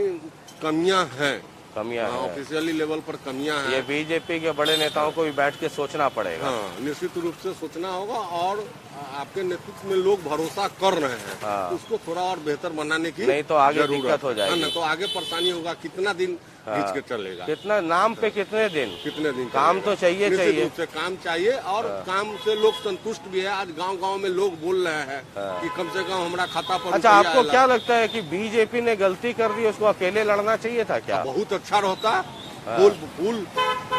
कमियां हैं, ऑफिशियली लेवल पर कमियां हैं। ये बीजेपी के बड़े नेताओं को भी बैठ के सोचना पड़ेगा। हाँ, निश्चित रूप से सोचना होगा, और आपके नेतृत्व में लोग भरोसा कर रहे हैं, उसको थोड़ा और बेहतर बनाने की, नहीं तो आगे दिक्कत हो जाएगी, ना तो आगे परेशानी होगा। कितना दिन खींच के चलेगा? कितना नाम पे कितने दिन काम तो चाहिए से काम चाहिए, और काम से लोग संतुष्ट भी है। आज गांव में लोग बोल रहे हैं कि कम से कम हमारा खाता पर। अच्छा, आपको क्या लगता है कि बीजेपी ने गलती कर दी, उसको अकेले लड़ना चाहिए था क्या? बहुत अच्छा रहता,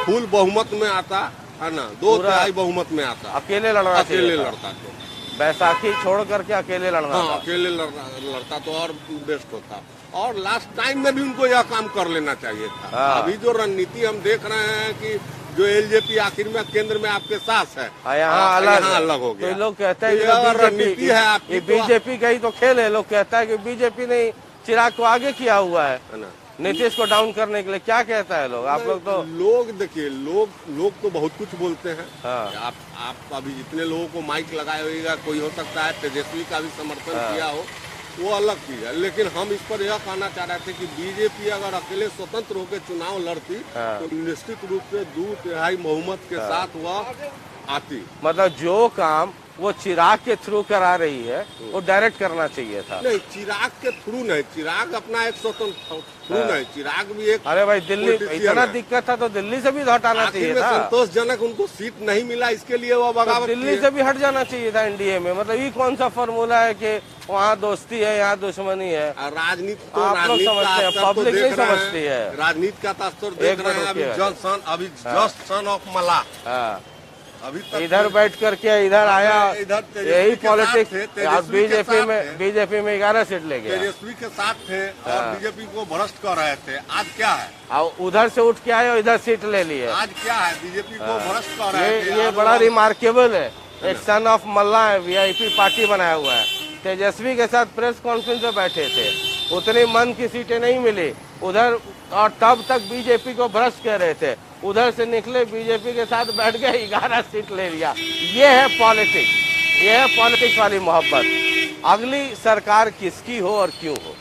फुल बहुमत में आता, है ना, 2/3 बहुमत में आता, अकेले लड़ता तो बैसाखी छोड़ करके अकेले लड़ना। हाँ, अकेले लड़ता तो और बेस्ट होता। और लास्ट टाइम में भी उनको यह काम कर लेना चाहिए था। अभी जो रणनीति हम देख रहे हैं कि जो एलजेपी आखिर में केंद्र में आपके साथ है, यहाँ अलग हो गया। तो लोग कहते हैं रणनीति है आपकी, बीजेपी का ही तो खेल है। लोग कहता है कि बीजेपी ने चिराग को आगे किया हुआ है नीतीश को डाउन करने के लिए। क्या कहता है लोग? आप लोग तो देखिए, लोग तो बहुत कुछ बोलते हैं। आप अभी जितने लोगों को माइक लगाए होगा, कोई हो सकता है तेजस्वी का भी समर्थन किया हो, वो अलग चीज है। लेकिन हम इस पर यह कहना चाह रहे थे कि बीजेपी अगर अकेले स्वतंत्र होकर चुनाव लड़ती तो निश्चित रूप से 2/3 बहुमत के साथ वह आती। मतलब जो काम वो चिराग के थ्रू करा रही है वो डायरेक्ट करना चाहिए था। नहीं, चिराग के थ्रू नहीं, चिराग अपना एक स्वतंत्र थ्रू नहीं, चिराग भी एक। अरे भाई, दिल्ली इतना दिक्कत था तो दिल्ली से भी हटाना चाहिए था। संतोषजनक उनको सीट नहीं मिला, इसके लिए वो बगावत। दिल्ली से भी हट जाना चाहिए था एनडीए में। मतलब ये कौन सा फॉर्मूला है कि वहाँ दोस्ती है, यहाँ दुश्मनी है? राजनीति तो आप लोग समझते हैं, पब्लिक नहीं समझती है। राजनीति का तास्तर देख रहे हैं। अभी जस्ट सन ऑफ मला अभी इधर बैठ करके इधर आया, यही पॉलिटिक्स। बीजेपी में 11 सीट ले गया। तेजस्वी के साथ थे और बीजेपी को भ्रष्ट कर रहे थे। आज क्या है? उधर से उठ के आए और इधर सीट ले लिए। आज क्या है? बीजेपी को भ्रष्ट कर रहे थे। ये बड़ा रिमार्केबल है। एक सन ऑफ मल्ला है, वीआईपी पार्टी बनाया हुआ है। तेजस्वी के साथ प्रेस कॉन्फ्रेंस में बैठे थे, उतनी मन की सीटें नहीं मिली उधर, और तब तक बीजेपी को भ्रष्ट कह रहे थे। उधर से निकले, बीजेपी के साथ बैठ गए, 11 सीट ले लिया। ये है पॉलिटिक्स, ये है पॉलिटिक्स वाली मोहब्बत। अगली सरकार किसकी हो और क्यों हो?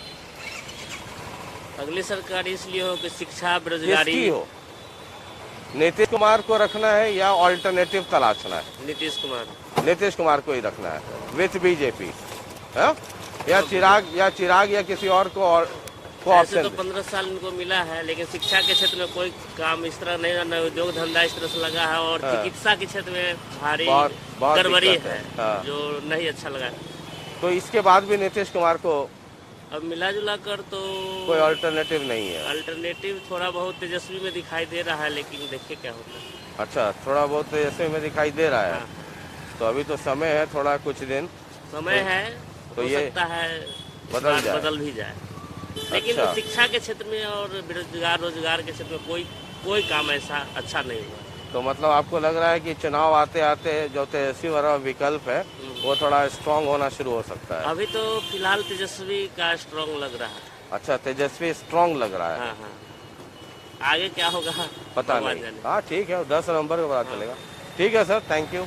अगली सरकार इसलिए हो कि शिक्षा, बेरोजगारी हो। नीतीश कुमार को रखना है या ऑल्टरनेटिव तलाशना है? नीतीश कुमार को ही रखना है विथ बीजेपी, या चिराग या किसी और को? ऐसे तो 15 साल इनको मिला है, लेकिन शिक्षा के क्षेत्र में कोई काम इस तरह नहीं, न उद्योग धंधा इस तरह से लगा है, और चिकित्सा के क्षेत्र में भारी गड़बड़ी है, जो नहीं अच्छा लगा। तो इसके बाद भी नीतीश कुमार को अब मिला जुला कर तो कोई अल्टरनेटिव नहीं है। अल्टरनेटिव थोड़ा बहुत तेजस्वी में दिखाई दे रहा है, लेकिन देखिए क्या होता है। अच्छा, थोड़ा बहुत तेजस्वी में दिखाई दे रहा है। हाँ। तो अभी तो समय है, थोड़ा कुछ दिन समय है, तो हो ये सकता है बदल भी जाए। लेकिन अच्छा। शिक्षा के क्षेत्र में और बेरोजगार रोजगार के क्षेत्र में कोई काम ऐसा अच्छा नहीं हुआ। तो मतलब आपको लग रहा है कि चुनाव आते आते जो तेजस्वी वाला विकल्प है वो थोड़ा स्ट्रांग होना शुरू हो सकता है? अभी तो फिलहाल तेजस्वी का स्ट्रांग लग रहा है। अच्छा, तेजस्वी स्ट्रांग लग रहा है। हाँ हाँ, आगे क्या होगा पता नहीं। हाँ ठीक है, 10 नवंबर को पता चलेगा। ठीक है सर, थैंक यू।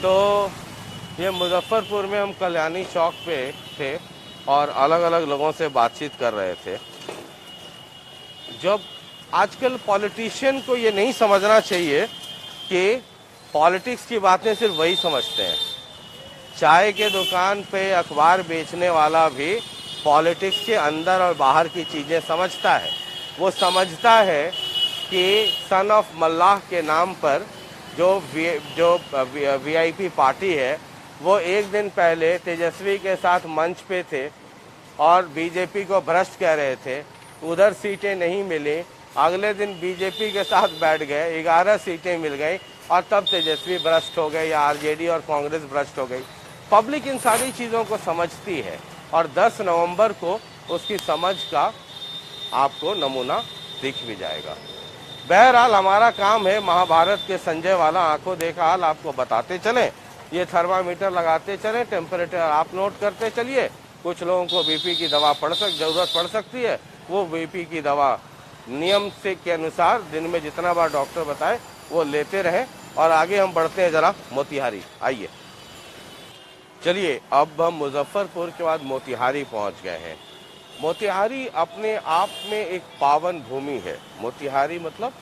तो ये मुजफ्फरपुर में हम कल्याणी चौक पे थे और अलग अलग लोगों से बातचीत कर रहे थे। जब आजकल पॉलिटिशियन को ये नहीं समझना चाहिए कि पॉलिटिक्स की बातें सिर्फ वही समझते हैं। चाय के दुकान पे अखबार बेचने वाला भी पॉलिटिक्स के अंदर और बाहर की चीज़ें समझता है। वो समझता है कि सन ऑफ मल्लाह के नाम पर जो वीआईपी पार्टी है वो एक दिन पहले तेजस्वी के साथ मंच पे थे और बीजेपी को भ्रष्ट कह रहे थे। उधर सीटें नहीं मिली, अगले दिन बीजेपी के साथ बैठ गए, 11 सीटें मिल गई और तब तेजस्वी भ्रष्ट हो गए या आरजेडी और कांग्रेस भ्रष्ट हो गई। पब्लिक इन सारी चीज़ों को समझती है और 10 नवंबर को उसकी समझ का आपको नमूना दिख भी जाएगा। बहरहाल हमारा काम है महाभारत के संजय वाला आंखों देखा हाल आपको बताते चलें। ये थर्मामीटर लगाते चलें, टेम्परेचर आप नोट करते चलिए। कुछ लोगों को बीपी की दवा जरूरत पड़ सकती है, वो बीपी की दवा नियम से के अनुसार दिन में जितना बार डॉक्टर बताए वो लेते रहें। और आगे हम बढ़ते हैं जरा मोतिहारी, आइए। चलिए, अब हम मुजफ्फरपुर के बाद मोतिहारी पहुंच गए हैं। मोतिहारी अपने आप में एक पावन भूमि है। मोतिहारी मतलब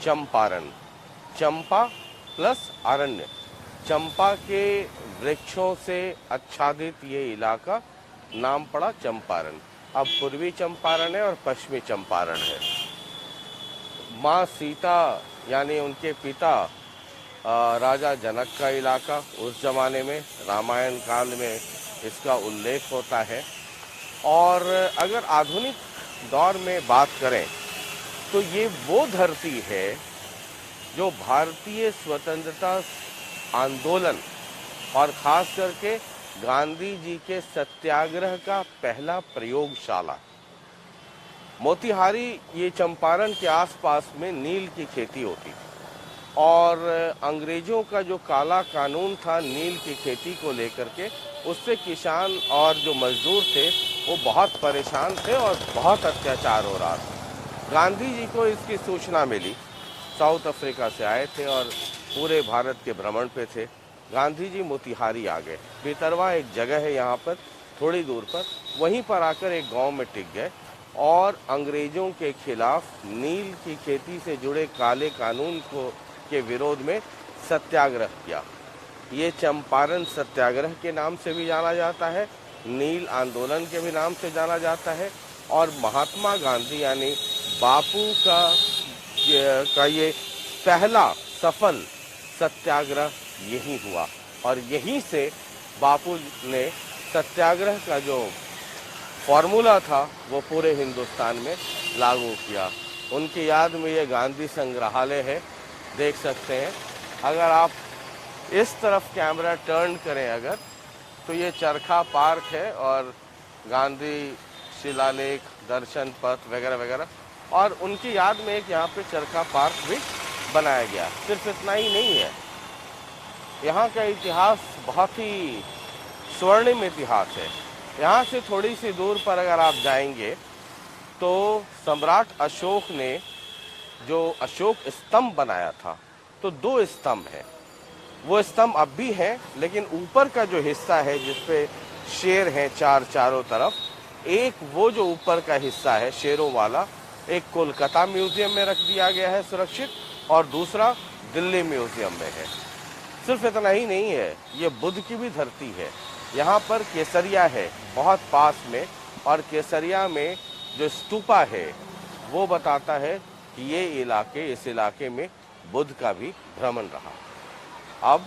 चंपारण, चंपा प्लस अरण्य, चंपा के वृक्षों से आच्छादित ये इलाका, नाम पड़ा चंपारण। अब पूर्वी चंपारण है और पश्चिमी चंपारण है। माँ सीता यानी उनके पिता राजा जनक का इलाका, उस जमाने में रामायण काल में इसका उल्लेख होता है। और अगर आधुनिक दौर में बात करें तो ये वो धरती है जो भारतीय स्वतंत्रता आंदोलन और खास करके गांधी जी के सत्याग्रह का पहला प्रयोगशाला। मोतिहारी ये चंपारण के आसपास में नील की खेती होती और अंग्रेजों का जो काला कानून था नील की खेती को लेकर के, उससे किसान और जो मजदूर थे वो बहुत परेशान थे और बहुत अत्याचार हो रहा था। गांधी जी को इसकी सूचना मिली, साउथ अफ्रीका से आए थे और पूरे भारत के भ्रमण पे थे। गांधी जी मोतिहारी आ गए। बेतरवा एक जगह है यहाँ पर थोड़ी दूर पर, वहीं पर आकर एक गांव में टिक गए और अंग्रेजों के खिलाफ नील की खेती से जुड़े काले कानून के विरोध में सत्याग्रह किया। ये चंपारण सत्याग्रह के नाम से भी जाना जाता है, नील आंदोलन के भी नाम से जाना जाता है। और महात्मा गांधी यानी बापू का ये पहला सफल सत्याग्रह यही हुआ और यहीं से बापू ने सत्याग्रह का जो फॉर्मूला था वो पूरे हिंदुस्तान में लागू किया। उनकी याद में ये गांधी संग्रहालय है, देख सकते हैं। अगर आप इस तरफ कैमरा टर्न करें अगर, तो ये चरखा पार्क है और गांधी शिलालेख, दर्शन पथ वगैरह वगैरह, और उनकी याद में एक यहाँ पे चरखा पार्क भी बनाया गया। सिर्फ इतना ही नहीं है, यहाँ का इतिहास बहुत ही स्वर्णिम इतिहास है। यहाँ से थोड़ी सी दूर पर अगर आप जाएंगे तो सम्राट अशोक ने जो अशोक स्तंभ बनाया था, तो 2 स्तंभ हैं। वो स्तंभ अब भी हैं, लेकिन ऊपर का जो हिस्सा है जिसपे शेर हैं चारों तरफ, एक वो जो ऊपर का हिस्सा है शेरों वाला, एक कोलकाता म्यूजियम में रख दिया गया है सुरक्षित, और दूसरा दिल्ली म्यूजियम में है। सिर्फ इतना ही नहीं है, ये बुद्ध की भी धरती है। यहाँ पर केसरिया है बहुत पास में, और केसरिया में जो स्तूपा है वो बताता है कि इस इलाके में बुद्ध का भी भ्रमण रहा। अब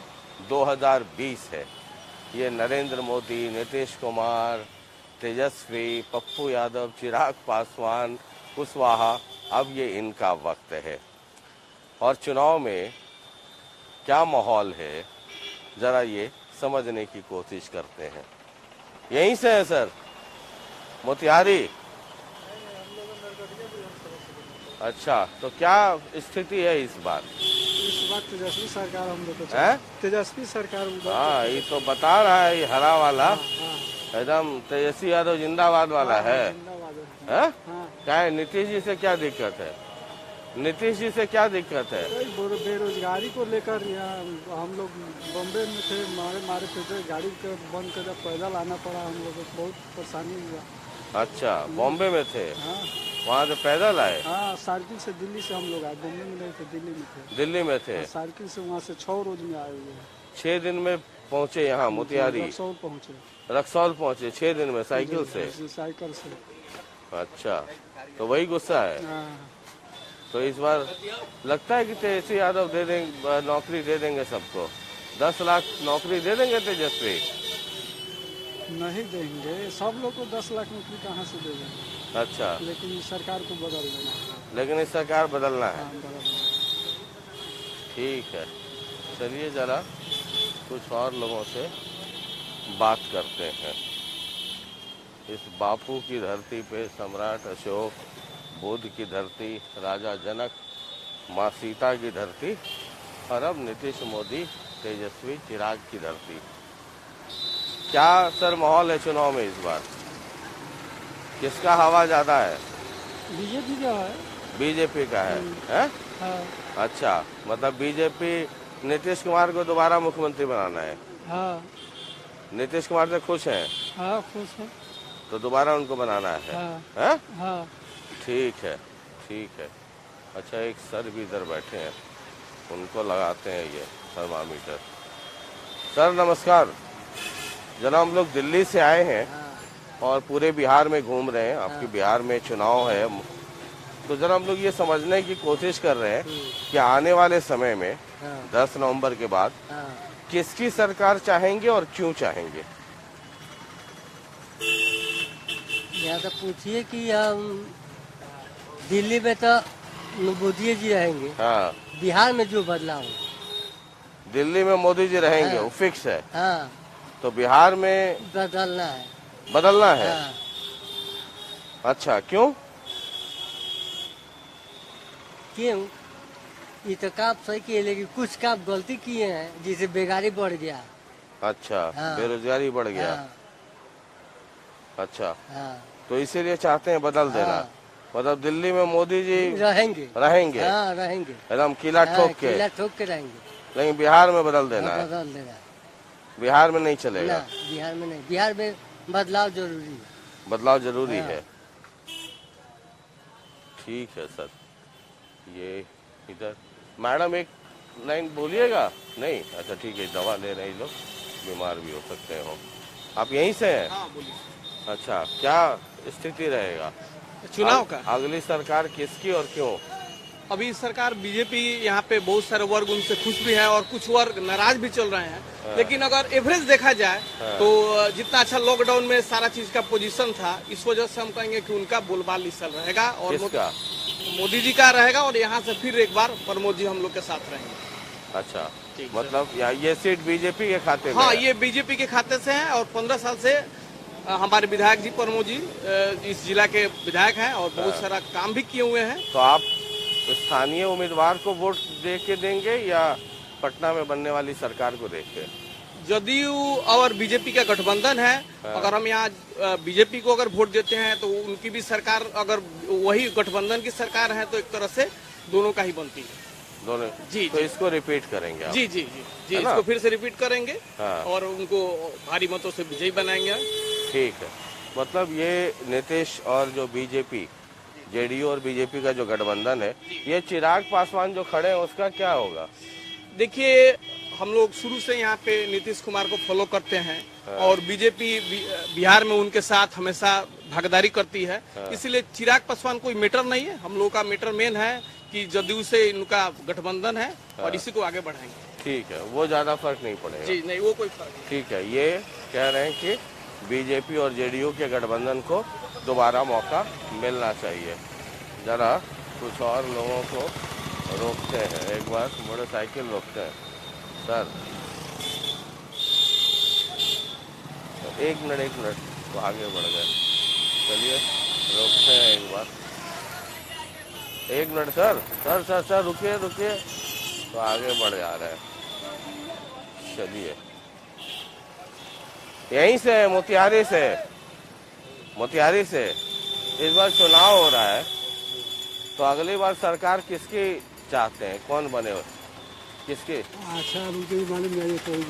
2020 है, ये नरेंद्र मोदी, नीतीश कुमार, तेजस्वी, पप्पू यादव, चिराग पासवान, कुशवाहा, अब ये इनका वक्त है। और चुनाव में क्या माहौल है, जरा ये समझने की कोशिश करते हैं। यहीं से है सर, मोतिहारी। अच्छा, तो क्या स्थिति है इस बार? इस बार तेजस्वी सरकार हम लोग को है? तेजस्वी सरकार। हाँ, ये तो बता रहा है, ये हरा वाला एकदम तेजस्वी यादव जिंदाबाद वाला है। क्या है, नीतीश जी से क्या दिक्कत है? नीतीश जी से क्या दिक्कत है? बेरोजगारी को लेकर यहाँ हम लोग बॉम्बे में थे, मारे थे, गाड़ी बंद कर पैदल आना पड़ा, हम लोग को बहुत परेशानी हुआ। अच्छा, बॉम्बे में थे? हाँ, वहाँ से पैदल आए? हाँ, साइकिल से दिल्ली से हम लोग आए, बॉम्बे में नहीं थे, दिल्ली में थे। दिल्ली में थे? साइकिल से वहाँ से 6 रोज में आए हुए। 6 दिन में पहुँचे यहाँ मोतिहारी? रक्सौल पहुँचे। रक्सौल पहुँचे 6 दिन में साइकिल से? साइकिल से। अच्छा, तो वही गुस्सा है। हाँ। तो इस बार लगता है कि तेजस्वी यादव दे देंगे, नौकरी दे देंगे सबको? 10 लाख नौकरी दे देंगे तेजस्वी? नहीं देंगे, सब लोग को 10 लाख नौकरी कहाँ से दे देंगे? अच्छा, लेकिन सरकार को बदल देना है। लेकिन इस सरकार बदलना है। हाँ, बदलना। ठीक है, चलिए जरा कुछ और लोगों से बात करते हैं। इस बापू की धरती पे सम्राट अशोक, बुद्ध की धरती, राजा जनक, माँ सीता की धरती, और अब नीतीश मोदी, तेजस्वी, चिराग की धरती। क्या सर माहौल है चुनाव में इस बार? किसका हवा ज्यादा है? बीजेपी का है। बीजेपी का है? हैं? हाँ। अच्छा, मतलब बीजेपी नीतीश कुमार को दोबारा मुख्यमंत्री बनाना है? हाँ। नीतीश कुमार से खुश हैं? हाँ, खुश है। तो दोबारा उनको बनाना है? हाँ। हैं? हाँ। ठीक है, ठीक है। अच्छा, एक सर भी इधर बैठे हैं, उनको लगाते हैं ये थर्मामीटर। सर नमस्कार। जनाब, हम लोग दिल्ली से आए हैं और पूरे बिहार में घूम रहे हैं। आपके बिहार में चुनाव है, तो जरा हम लोग ये समझने की कोशिश कर रहे हैं कि आने वाले समय में 10 नवंबर के बाद किसकी सरकार चाहेंगे और क्यों चाहेंगे? यहाँ तो पूछिए कि हम दिल्ली में तो मोदी जी रहेंगे। हाँ। बिहार में जो बदलाव, दिल्ली में मोदी जी रहेंगे, वो फिक्स है। हाँ। तो बिहार में बदलना है। बदलना है? हाँ। अच्छा, क्यों? क्यों? ये तो काम सही किए, लेकिन कुछ काम गलती किए हैं जिससे बेगारी बढ़ गया। अच्छा। हाँ। बेरोजगारी बढ़ गया। हाँ। अच्छा। हाँ। तो इसीलिए चाहते हैं बदल देना। हाँ। मतलब दिल्ली में मोदी जी रहेंगे। रहेंगे? हाँ, रहेंगे एकदम किला ठोक के? किला ठोक के रहेंगे। लेकिन बिहार में बदल देना है? बदल देना। बिहार में नहीं चलेगा? ना, बिहार में नहीं। बिहार में बदलाव जरूरी है। बदलाव जरूरी हाँ। है। ठीक है सर। ये इधर मैडम एक लाइन बोलिएगा। नहीं? अच्छा ठीक है, दवा ले रहे हैं लोग, बीमार भी हो सकते हो। आप यहीं से हैं? हाँ, बोलिए। अच्छा, क्या स्थिति रहेगा चुनाव का? अगली सरकार किसकी और क्यों? अभी सरकार बीजेपी, यहाँ पे बहुत सारे वर्ग उनसे खुश भी है और कुछ वर्ग नाराज भी चल रहे हैं। हाँ। लेकिन अगर एवरेज देखा जाए हाँ। तो जितना अच्छा लॉकडाउन में सारा चीज का पोजीशन था, इस वजह से हम कहेंगे कि उनका बोलबाल इस साल रहेगा और मोदी जी का रहेगा, और यहाँ से फिर एक बार प्रमोद जी हम लोग के साथ रहेंगे। अच्छा, मतलब ये सीट बीजेपी के खाते में? हाँ, ये बीजेपी के खाते से है और 15 साल से हमारे विधायक जी प्रमोद जी इस जिला के विधायक हैं और बहुत सारा काम भी किए हुए हैं। तो आप स्थानीय उम्मीदवार को वोट दे के देंगे या पटना में बनने वाली सरकार को देख के? जदयू और बीजेपी का गठबंधन है। हाँ। अगर हम यहाँ बीजेपी को अगर वोट देते हैं तो उनकी भी सरकार, अगर वही गठबंधन की सरकार है तो एक तरह से दोनों का ही बनती है। दोनों? जी, तो इसको रिपीट करेंगे आप? जी जी जी जी, इसको फिर से रिपीट करेंगे। हाँ। और उनको भारी मतों से विजयी बनाएंगे। ठीक है, मतलब ये नीतीश और जो बीजेपी, जेडीयू और बीजेपी का जो गठबंधन है, ये चिराग पासवान जो खड़े हैं उसका क्या होगा? देखिए, हम लोग शुरू से यहाँ पे नीतीश कुमार को फॉलो करते हैं। हाँ। और बीजेपी बिहार में उनके साथ हमेशा भागीदारी करती है। हाँ। इसलिए चिराग पासवान कोई मैटर नहीं है। हम लोग का मैटर मेन है कि जदयू से इनका गठबंधन है हाँ। और इसी को आगे बढ़ाएंगे। ठीक है, वो ज्यादा फर्क नहीं पड़ेगा? जी नहीं, वो कोई फर्क नहीं। ठीक है, ये कह रहे हैं कि बीजेपी और जेडीयू के गठबंधन को दोबारा मौका मिलना चाहिए। जरा कुछ और लोगों को रोकते हैं, एक बार मोटरसाइकिल रोकते हैं। सर एक मिनट तो आगे बढ़ गए। चलिए रोकते हैं एक बार, एक minute sir sir sir sir रुकिए रुकिए, तो आगे बढ़ जा रहे हैं। चलिए यहीं से है, मोतिहारी से, मोतिहारी से इस बार चुनाव हो रहा है, तो अगली बार सरकार किसकी चाहते हैं, कौन बने हो, किसकी? अच्छा मुझे मालूम नहीं कोई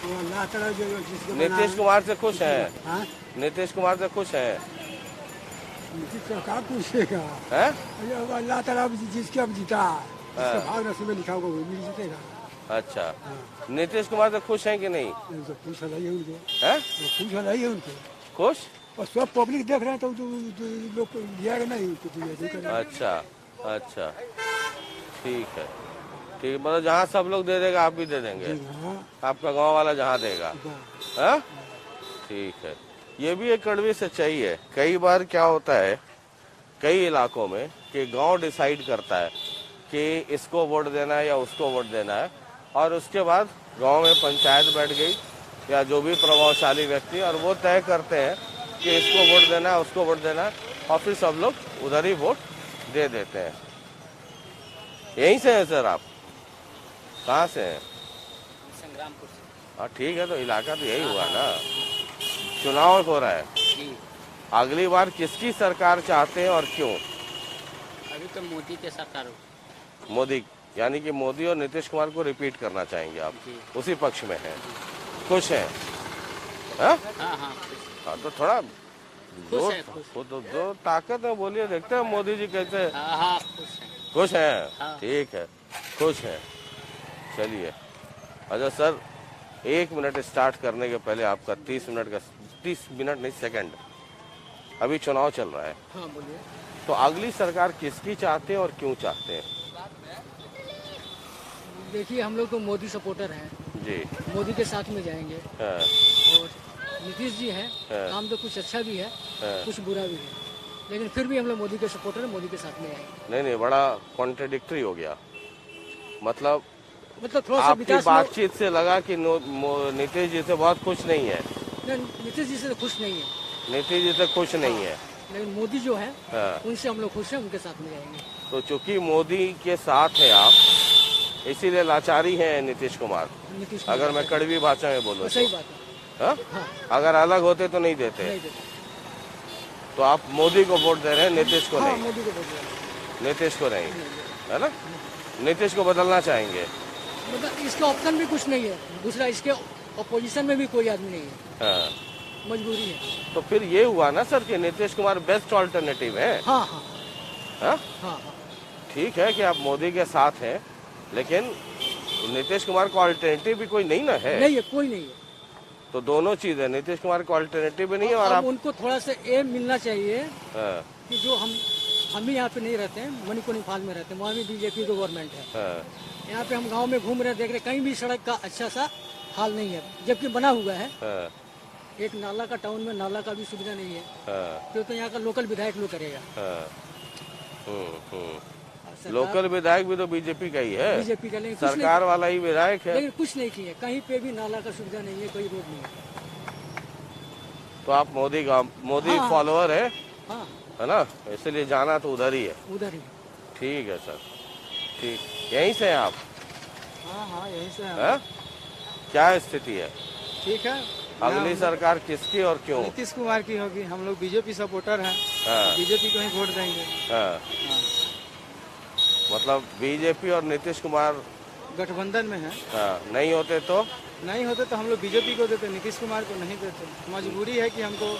नीतीश कुमार से खुश हैं? नीतीश कुमार से खुश हैं? नीतीश सरकार पूछेगा हैं? अल्लाह ताला जिसके अब जीता जिसका भाग नसीब में लिखा होगा वो मिल जीतेगा। अच्छा नीतीश कुमार से खुश हैं कि नहीं? खुश है उनको, हैं? खुश है उनको, खुश? और सब पब्लिक देख रहे हैं तो लोग दिया नहीं। अच्छा अच्छा ठीक है, ठीक, मतलब जहाँ सब लोग दे देगा आप भी दे देंगे? आपका गांव वाला जहाँ देगा, हाँ ठीक है। ये भी एक कड़वी सच्चाई है। कई बार क्या होता है कई इलाकों में कि गांव डिसाइड करता है कि इसको वोट देना है या उसको वोट देना है, और उसके बाद गांव में पंचायत बैठ गई या जो भी प्रभावशाली व्यक्ति, और वो तय करते हैं कि इसको वोट देना है उसको वोट देना है, और फिर सब लोग उधर ही वोट दे देते हैं। यहीं से हैं सर आप? कहाँ से हैं? संग्रामपुर से। हाँ ठीक है, तो इलाका तो यही हुआ ना। चुनाव हो रहा है, अगली बार किसकी सरकार चाहते हैं और क्यों? अभी तो मोदी के सरकार हो। मोदी, यानी कि मोदी और नीतीश कुमार को रिपीट करना चाहेंगे आप? उसी पक्ष में हैं, खुश हैं? हाँ हाँ, तो थोड़ा दो ताकत है, बोलिए, देखते हैं मोदी जी कैसे। खुश हैं? ठीक है, खुश हैं। चलिए अच्छा सर, 1 मिनट स्टार्ट करने के पहले आपका 30 मिनट नहीं सेकंड, अभी चुनाव चल रहा है। हाँ बोलिए। तो अगली सरकार किसकी चाहते हैं और क्यों चाहते हैं? देखिए हम लोग तो मोदी सपोर्टर हैं जी, मोदी के साथ में जाएंगे। हाँ। और नीतीश जी हैं, काम तो कुछ अच्छा भी है, कुछ बुरा भी है, लेकिन फिर भी हम लोग मोदी के सपोर्टर हैं, मोदी के साथ में आएंगे। नहीं, बड़ा कॉन्ट्रडिक्टरी हो गया। मतलब थोड़ा सा आपकी बातचीत से लगा कि नीतीश जी से बहुत खुश नहीं है। नीतीश जी से खुश नहीं है। नीतीश जी से खुश नहीं है, लेकिन मोदी जो है उनसे हम लोग खुश हैं, उनके साथ में जाएंगे। तो चूंकि मोदी के साथ हैं आप, इसीलिए लाचारी है नीतीश कुमार। अगर मैं कड़वी भाषा में बोलूँ, सही बात है। हाँ? अगर अलग होते तो नहीं देते। तो आप मोदी को वोट दे रहे हैं, नीतीश को नहीं? मोदी को वोट दे रहे हैं, नीतीश को नहीं, है ना? नीतीश को बदलना चाहेंगे? मतलब इसका ऑप्शन भी कुछ नहीं है, दूसरा इसके अपोजिशन में भी कोई आदमी नहीं है। हाँ। मजबूरी है। तो फिर ये हुआ ना सर कि नीतीश कुमार बेस्ट ऑल्टरनेटिव है। हाँ हाँ हाँ? हाँ। ठीक है कि आप मोदी के साथ हैं, लेकिन नीतीश कुमार को ऑल्टरनेटिव भी कोई नहीं ना है? नहीं है, कोई नहीं है। तो दोनों चीज है, नीतीश कुमार को ऑल्टरनेटिव भी नहीं है और आप उनको थोड़ा सा एम मिलना चाहिए। हाँ। कि जो हम भी यहाँ पे नहीं रहते हैं, मणिपुर नेपाल में रहते हैं, वहाँ भी बीजेपी गवर्नमेंट है। हाँ। यहाँ पे हम गांव में घूम रहे हैं, देख रहे कहीं भी सड़क का अच्छा सा हाल नहीं है, जबकि बना हुआ है। हाँ। एक नाला का, टाउन में नाला का भी सुविधा नहीं है। हाँ। तो यहाँ का लोकल विधायक लोग करेगा। हाँ। लोकल विधायक भी तो बीजेपी का ही है, बीजेपी का, लेकिन सरकार वाला ही विधायक है, लेकिन कुछ नहीं किया, कहीं पे भी नाला का सुविधा नहीं है, कोई रोड नहीं है। तो आप मोदी हाँ, फॉलोअर है, हाँ, है ना? इसलिए जाना तो उधर ही है। उधर ही। ठीक है सर, ठीक, यहीं से हैं आप? हाँ हाँ यहीं से है? क्या स्थिति है? ठीक है। अगली सरकार किसकी और क्यों? नीतीश कुमार की होगी, हम लोग बीजेपी सपोर्टर हैं। हाँ। बीजेपी को ही वोट देंगे। हाँ। मतलब बीजेपी और नीतीश कुमार गठबंधन में है। हाँ, नहीं होते तो? नहीं होते तो हम लोग बीजेपी को देते, नीतीश कुमार को नहीं देते। मजबूरी है कि हमको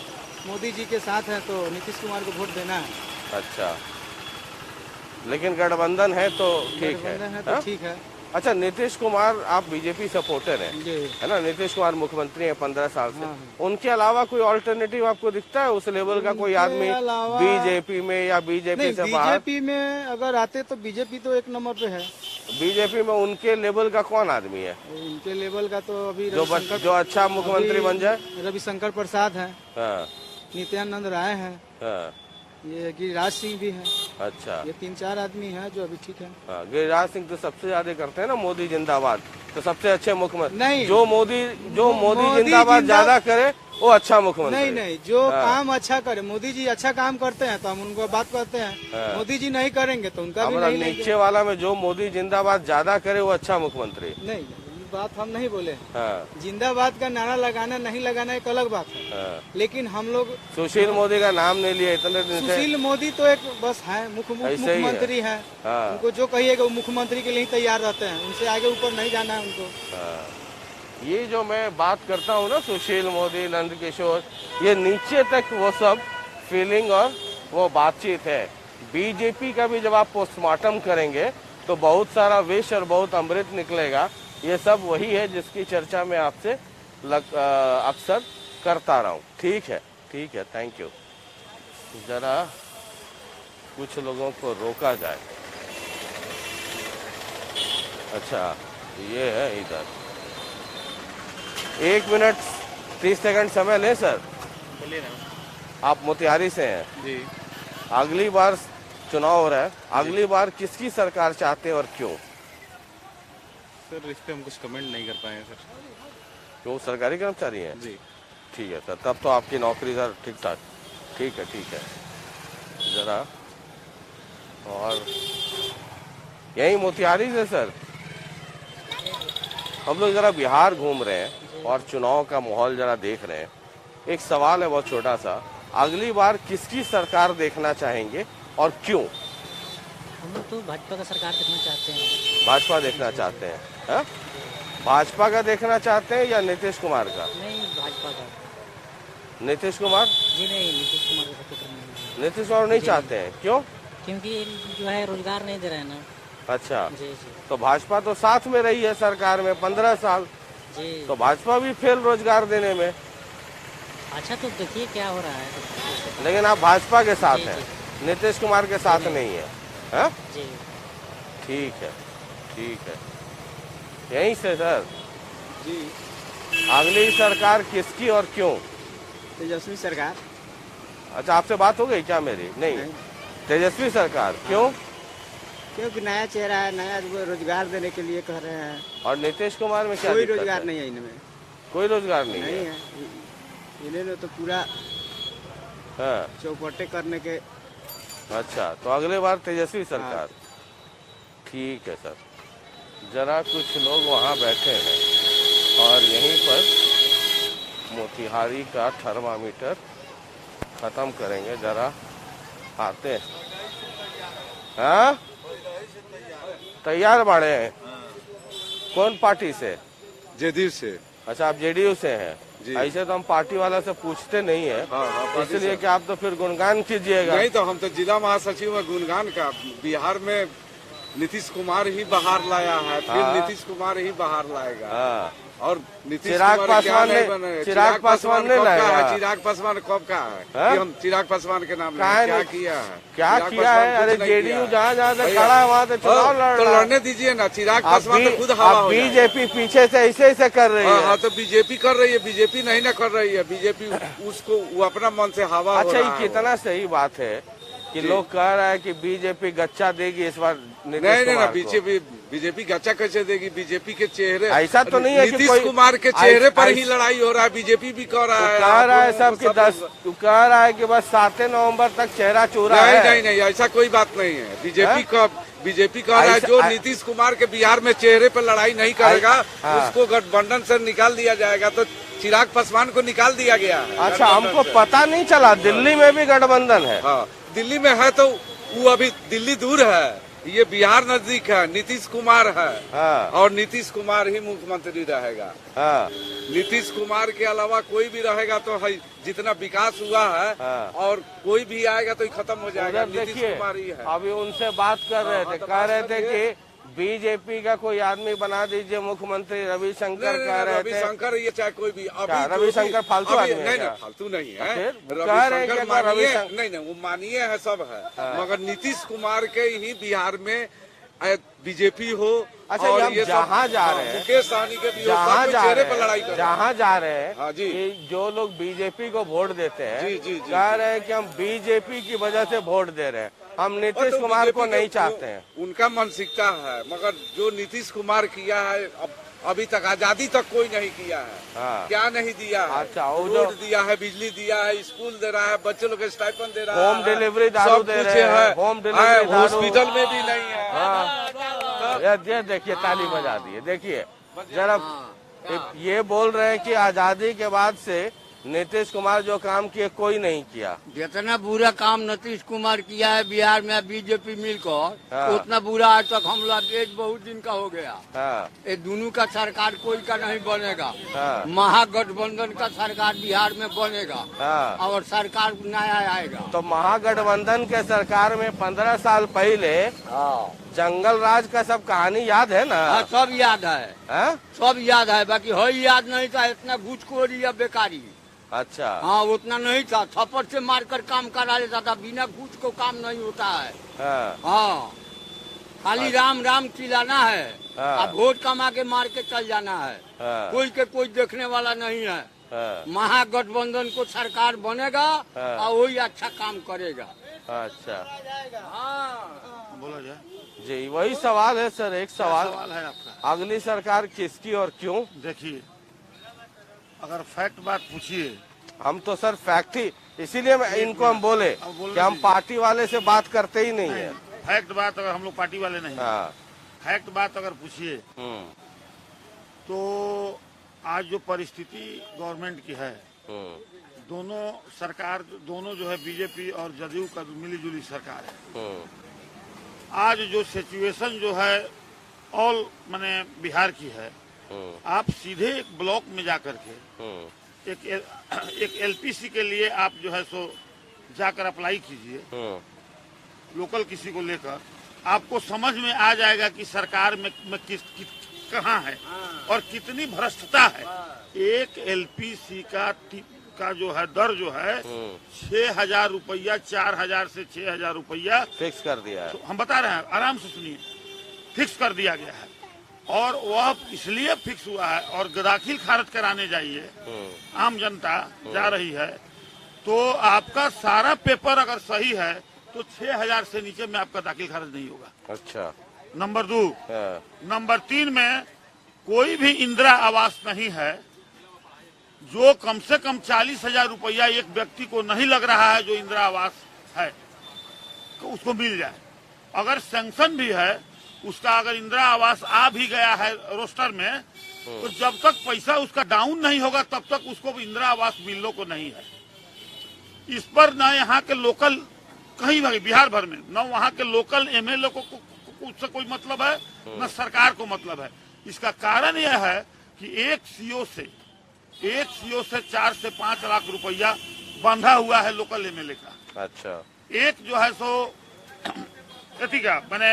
मोदी जी के साथ है तो नीतीश कुमार को वोट देना है। अच्छा, लेकिन गठबंधन है तो ठीक है, तो ठीक है। अच्छा, नीतीश कुमार आप बीजेपी सपोर्टर हैं, है ना? नीतीश कुमार मुख्यमंत्री हैं 15 साल से। उनके अलावा कोई ऑल्टरनेटिव आपको दिखता है उस लेवल का कोई आदमी बीजेपी में या बीजेपी से बाहर? बीजेपी में अगर आते तो बीजेपी तो एक नंबर पे है। बीजेपी में उनके लेवल का कौन आदमी है? उनके लेवल का तो अभी जो अच्छा मुख्यमंत्री बन जाए? रविशंकर प्रसाद है, हाँ। नित्यानंद राय है, हाँ। ये गिरिराज सिंह भी है। अच्छा, ये 3-4 आदमी हैं जो अभी ठीक है। हाँ, गिरिराज सिंह तो सबसे ज्यादा करते हैं ना मोदी जिंदाबाद, तो सबसे अच्छे मुख्यमंत्री नहीं, जो मोदी जिंदाबाद ज्यादा करे वो अच्छा मुख्यमंत्री। नहीं, जो काम अच्छा करे, मोदी जी अच्छा काम करते हैं तो हम उनको बात करते हैं। मोदी जी नहीं करेंगे तो उनका भी नहीं लेंगे। नीचे वाला में जो मोदी जिंदाबाद ज्यादा करे वो अच्छा मुख्यमंत्री। नहीं, बात हम नहीं बोले। हाँ। जिंदाबाद का नारा लगाना नहीं लगाना एक अलग बात है। हाँ। लेकिन हम लोग सुशील मोदी का नाम नहीं लिया इतने दिन से। सुशील मोदी तो एक बस है, मुख्यमंत्री है। हाँ। उनको जो कहिएगा वो मुख्यमंत्री के लिए तैयार रहते हैं, उनसे आगे ऊपर नहीं जाना है उनको। हाँ। ये जो मैं बात करता हूँ ना, सुशील मोदी, नंद किशोर, ये नीचे तक वो सब फीलिंग और वो बातचीत है। बीजेपी का भी जब आप पोस्टमार्टम करेंगे तो बहुत सारा विष और बहुत अमृत निकलेगा। ये सब वही है जिसकी चर्चा मैं आपसे अक्सर करता रहा हूँ। ठीक है, थैंक यू। जरा कुछ लोगों को रोका जाए। अच्छा, ये है इधर। 1 मिनट 30 सेकंड समय लें सर। बोलिए ना। आप मोतिहारी से हैं जी। अगली बार चुनाव हो रहा है, अगली बार किसकी सरकार चाहते हैं और क्यों? सर इस पे हम कुछ कमेंट नहीं कर पाए सर। क्यों? सरकारी कर्मचारी हैं जी। ठीक है सर, तब तो आपकी नौकरी सर ठीक ठाक। ठीक है। जरा और यही मोतिहारी से सर हम लोग जरा बिहार घूम रहे हैं और चुनाव का माहौल जरा देख रहे हैं। एक सवाल है बहुत छोटा सा, अगली बार किसकी सरकार देखना चाहेंगे और क्यों? हम तो भाजपा का सरकार देखना चाहते हैं। भाजपा देखना चाहते हैं? हा? भाजपा का देखना चाहते हैं या नीतीश कुमार का? नहीं, भाजपा का। नीतीश कुमार? जी नहीं, नीतीश कुमार का सपोर्ट नहीं। नीतीश कुमार नहीं चाहते हैं, क्यों? क्योंकि जो है रोजगार नहीं दे रहे हैं ना। अच्छा जी। तो भाजपा तो साथ में रही है सरकार में 15 साल जी। तो भाजपा भी फेल रोजगार देने में। अच्छा, तो देखिए क्या हो रहा है। लेकिन आप भाजपा के साथ हैं, नीतीश कुमार के साथ नहीं है, है? जी। ठीक है। यहीं से सर जी। अगली सरकार किसकी और क्यों? तेजस्वी सरकार। अच्छा, आपसे बात हो गई क्या मेरी? नहीं। तेजस्वी सरकार क्यों? क्योंकि नया चेहरा है, नया रोजगार देने के लिए कह रहे हैं। और नीतीश कुमार में क्या कोई दिक्कत रोजगार है? नहीं है इनमें। कोई रोजगार नहीं है। इन्हें तो पूरा चौपटे करने के। अच्छा, तो अगले बार तेजस्वी सरकार। ठीक है सर। जरा कुछ लोग वहाँ बैठे हैं और यहीं पर मोतिहारी का थर्मामीटर खत्म करेंगे। जरा आते हैं। हाँ, तैयार बाड़े हैं। कौन पार्टी से? जेडीयू से। अच्छा, आप जेडीयू से हैं। ऐसे तो हम पार्टी वाला से पूछते नहीं है। इसलिए कि आप तो फिर गुणगान कीजिएगा। नहीं, तो हम तो जिला महासचिव है गुणगान का। बिहार में नीतीश कुमार ही बाहर लाया है, फिर नीतीश कुमार ही बाहर लाएगा। और चिराग पासवान ने लाया। चिराग पासवान कब का है कि हम चिराग पासवान के नाम क्या किया है? अरे जेडीयू जहाँ से खड़ा है वहाँ से चुनाव लड़ने दीजिए ना। चिराग पासवान तो खुद हवा हो जाए। बीजेपी पीछे से ऐसे कर रही है। हाँ, तो बीजेपी कर रही है। बीजेपी नहीं ना कर रही है। बीजेपी उसको वो अपना मन से हवा। अच्छा, ये कितना सही बात है कि लोग कह रहा है कि बीजेपी गच्चा देगी इस बार नीतीश कुमार को। बीजेपी गच्चा कैसे देगी? बीजेपी के चेहरे ऐसा तो नहीं है कि नीतीश कुमार के चेहरे पर ही लड़ाई हो रहा है। बीजेपी भी कह रहा है, सब कि 10 कह रहा है कि बस 7 नवंबर तक चेहरा चूरा है। नहीं, ऐसा कोई बात नहीं है। बीजेपी कह रहा है जो नीतीश कुमार के बिहार में चेहरे पर लड़ाई नहीं करेगा उसको गठबंधन से निकाल दिया जाएगा। तो चिराग पासवान को निकाल दिया गया है। अच्छा, हमको पता नहीं चला दिल्ली में भी गठबंधन है। हाँ, दिल्ली में है तो वो अभी दिल्ली दूर है, ये बिहार नजदीक है। नीतीश कुमार है और नीतीश कुमार ही मुख्यमंत्री रहेगा। नीतीश कुमार के अलावा कोई भी रहेगा तो है, जितना विकास हुआ है और कोई भी आएगा तो खत्म हो जाएगा। नीतीश कुमार ही है। अभी उनसे बात कर रहे थे, कह रहे थे कि बीजेपी का कोई आदमी बना दीजिए मुख्यमंत्री। रविशंकर कह रहे थे, रविशंकर ये चाहे कोई भी, रविशंकर फालतू आदमी है? नहीं, फालतू नहीं है। रविशंकर नहीं, वो मानिए है, सब है, मगर नीतीश कुमार के ही बिहार में बीजेपी हो। अच्छा, हम जहाँ जा रहे हैं, मुकेश सहनी के भी जहाँ जा चेहरे पर लड़ाई कर, जहाँ जा रहे हैं, हाँ जी, कि जो लोग बीजेपी को वोट देते हैं, जी, जी, जी, कह रहे हैं कि हम बीजेपी की वजह से वोट दे रहे हैं, हम नीतीश कुमार को नहीं चाहते हैं। उनका मानसिकता है, मगर जो नीतीश कुमार किया है अभी तक, आजादी तक कोई नहीं किया है। हाँ। क्या नहीं दिया है? अच्छा, रोड दिया है, बिजली दिया है, स्कूल दे रहा है, बच्चे लोग के स्टाइपेंड दे रहा है, होम डिलीवरी दारू दे रहे हैं, होम डिलीवरी हॉस्पिटल में भी नहीं है। ये देखिए, ताली बजा दिए। देखिए जरा, ये बोल रहे हैं कि आजादी के बाद से नीतीश कुमार जो काम किए कोई नहीं किया। जितना बुरा काम नीतीश कुमार किया है बिहार में बीजेपी मिलकर, हाँ। उतना बुरा आज तक हम लोग देश बहुत दिन का हो गया। हाँ। ये दोनों का सरकार कोई का नहीं बनेगा। हाँ। महागठबंधन का सरकार बिहार में बनेगा। हाँ। और सरकार नया आएगा। तो महागठबंधन के सरकार में 15 साल पहले जंगल राज का सब कहानी याद है ना? हाँ, सब याद है। सब याद है, बाकी है याद नहीं था। इतना घूसखोरी या बेकारी। अच्छा, हाँ, उतना नहीं था। थप्पड़ से मारकर काम करा लेता था, बिना घूस को काम नहीं होता है। हाँ, खाली राम राम चिल्लाना है। अब वोट कमा के मार के चल जाना है। कोई के कोई देखने वाला नहीं है। महागठबंधन को सरकार बनेगा और वही अच्छा काम करेगा। अच्छा, हाँ, बोला जाए जी, वही सवाल है सर। एक सवाल है आपका, अगली सरकार किसकी और क्यों? देखिए, अगर फैक्ट बात पूछिए, हम तो सर फैक्ट ही, इसीलिए इनको हम बोले कि हम पार्टी वाले से बात करते ही नहीं है। फैक्ट बात अगर हम लोग पार्टी वाले नहीं, फैक्ट बात अगर पूछिए तो आज जो परिस्थिति गवर्नमेंट की है, दोनों सरकार, दोनों जो है बीजेपी और जदयू का मिली जुली सरकार है। आज जो सिचुएशन जो है ऑल माने बिहार की है, आप सीधे एक ब्लॉक में जाकर के एक एलपीसी के लिए आप जो है सो जाकर अप्लाई कीजिए, लोकल किसी को लेकर, आपको समझ में आ जाएगा कि सरकार में कहाँ है और कितनी भ्रष्टता है। एक एलपीसी का जो है दर जो है 6,000 रुपया, 4,000 से 6,000 रुपया फिक्स कर दिया है। तो हम बता रहे हैं, आराम से सुनिए, फिक्स कर दिया गया है। और वह इसलिए फिक्स हुआ है, और दाखिल खारिज कराने जाइए, आम जनता जा रही है, तो आपका सारा पेपर अगर सही है तो 6,000 से नीचे में आपका दाखिल खारिज नहीं होगा। अच्छा, नंबर 2। नंबर 3 में कोई भी इंदिरा आवास नहीं है जो कम से कम 40,000 रुपया एक व्यक्ति को नहीं लग रहा है जो इंदिरा आवास है तो उसको मिल जाए। अगर सैंक्शन भी है उसका, अगर इंदिरा आवास आ भी गया है रोस्टर में, तो जब तक पैसा उसका डाउन नहीं होगा तब तक उसको इंदिरा आवास मिलने को नहीं है। इस पर न यहाँ के लोकल कहीं भी बिहार भर में न वहाँ के लोकल एमएलए को उससे कोई मतलब है, न सरकार को मतलब है। इसका कारण यह है कि एक सीओ से 4 से 5 लाख रुपया बंधा हुआ है लोकल एमएलए का। अच्छा, एक जो है सो एथी का मैंने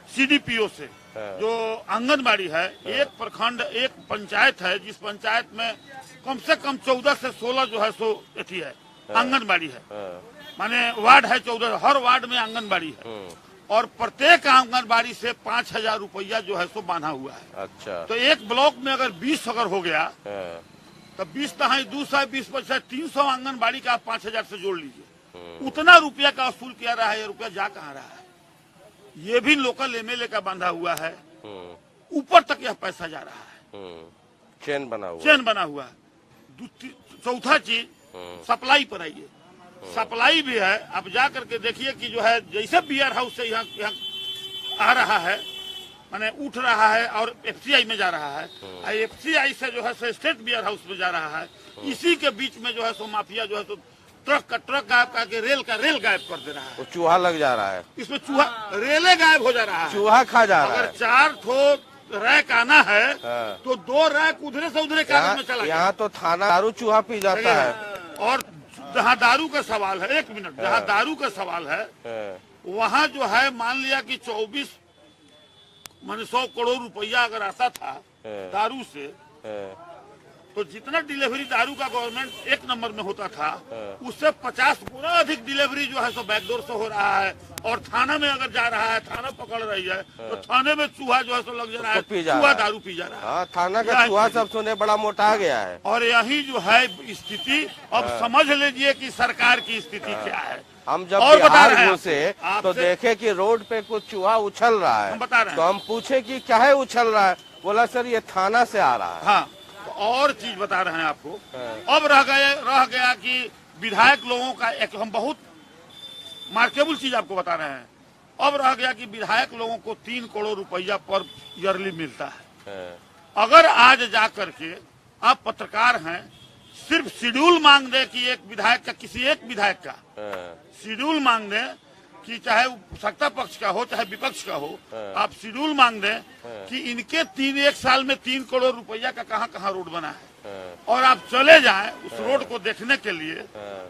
सीडीपीओ से जो आंगनबाड़ी है, एक प्रखंड, एक पंचायत है जिस पंचायत में कम से कम 14 से 16 जो है सो एथी है, आंगनबाड़ी है। माने वार्ड है 14, हर वार्ड में आंगनबाड़ी है, और प्रत्येक आंगनबाड़ी से 5,000 रुपया जो है सो बांधा हुआ है। अच्छा, तो एक ब्लॉक में अगर 20 अगर हो गया तो 20 तहाई 220 पैसा 300 आंगनबाड़ी का आप 5,000 से जोड़ लीजिए, उतना रुपया का वसूल किया रहा है। ये रुपया जा कहाँ रहा है? ये भी लोकल एमएलए का बांधा हुआ है, ऊपर तक यह पैसा जा रहा है, चेन बना हुआ है। चौथा चीज सप्लाई पर आइए, सप्लाई भी है। अब जा करके देखिए कि जो है जैसे बियर हाउस से यहाँ आ रहा है, माने उठ रहा है और एफसीआई में जा रहा है, एफसीआई से जो है सो स्टेट बियर हाउस में जा रहा है। इसी के बीच में जो है सो माफिया जो है सो ट्रक गायब करके रेल गायब कर दे रहा है। चूहा लग जा रहा है इसमें, चूहा रेले गायब हो जा रहा है, चूहा खा जा रहा है। अगर 4 ठो रैक आना है तो 2 रैक उधरे से उधरे कागज में चला। यहाँ तो थाना दारू चूहा पी जाता है। और जहाँ दारू का सवाल है, 1 मिनट, जहाँ दारू का सवाल है वहाँ जो है मान लिया कि 24 माने 100 करोड़ रुपया अगर आता था दारू से, तो जितना डिलीवरी दारू का गवर्नमेंट 1 नंबर में होता था, उससे 50 गुना अधिक डिलीवरी जो है सो बैकडोर से हो रहा है। और थाना में अगर जा रहा है, थाना पकड़ रही है, तो थाने में चूहा जो है सो लग जा रहा है, चूहा दारू पी जा रहा है। थाना का चूहा सब सुने बड़ा मोटा गया है। और यही जो है स्थिति, अब समझ लीजिए कि सरकार की स्थिति क्या है। हम जब बिहार घुसे तो देखे कि रोड पे कुछ चूहा उछल रहा है, तो हम पूछे कि क्या है उछल रहा है, बोला सर ये थाना से आ रहा है। हाँ, तो और चीज बता रहे हैं आपको। अब रह गया कि विधायक लोगों का एक हम बहुत मार्केबल चीज आपको बता रहे हैं। अब रह गया कि विधायक लोगों को 3 करोड़ रुपया पर ईयरली मिलता है। अगर आज जा करके आप पत्रकार हैं, सिर्फ शेड्यूल मांग दे कि एक विधायक का, किसी एक विधायक का शेड्यूल मांग दे कि चाहे सत्ता पक्ष का हो चाहे विपक्ष का हो, आप शेड्यूल मांग दें कि इनके 1 साल में 3 करोड़ रुपया का कहाँ कहाँ रोड बना है, और आप चले जाएं उस रोड को देखने के लिए,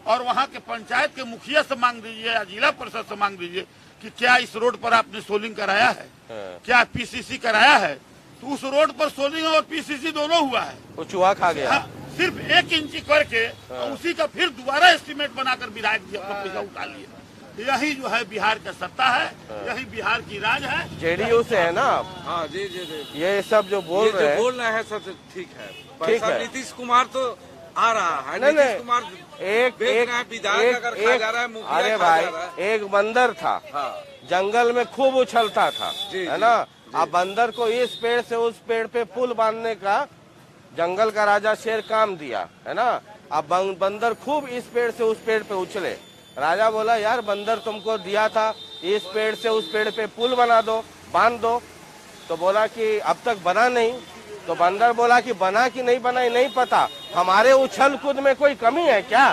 और वहाँ के पंचायत के मुखिया से मांग दीजिए या जिला परिषद से मांग दीजिए कि क्या इस रोड पर आपने सोलिंग कराया है, क्या पीसीसी कराया है। तो उस रोड पर सोलिंग और पीसीसी दोनों हुआ है, वो चूहा खा गया। सिर्फ 1 इंची करके उसी का फिर दोबारा एस्टीमेट बनाकर विधायक जी अपना पैसा उठा लिए। यही जो है बिहार का सत्ता है, यही बिहार की राज है। जेडीयू से है ना आप? हाँ जी जी जी। ये सब जो बोल रहे हैं सब ठीक है। ठीक है। नीतीश कुमार तो आ रहा है, नहीं, नीतीश कुमार विधायक अगर खा जा रहा है, मुखिया अरे भाई एक बंदर था, जंगल में खूब उछलता था, है ना। अब बंदर को इस पेड़ से उस पेड़ पे पुल बांधने का जंगल का राजा शेर काम दिया, है ना। अब बंदर खूब इस पेड़ से उस पेड़ पे उछले। राजा बोला यार बंदर तुमको दिया था इस पेड़ से उस पेड़ पे पुल बना दो, बांध दो। तो बोला कि अब तक बना नहीं। तो बंदर बोला कि बना कि नहीं बना नहीं पता, हमारे उछल कूद में कोई कमी है क्या?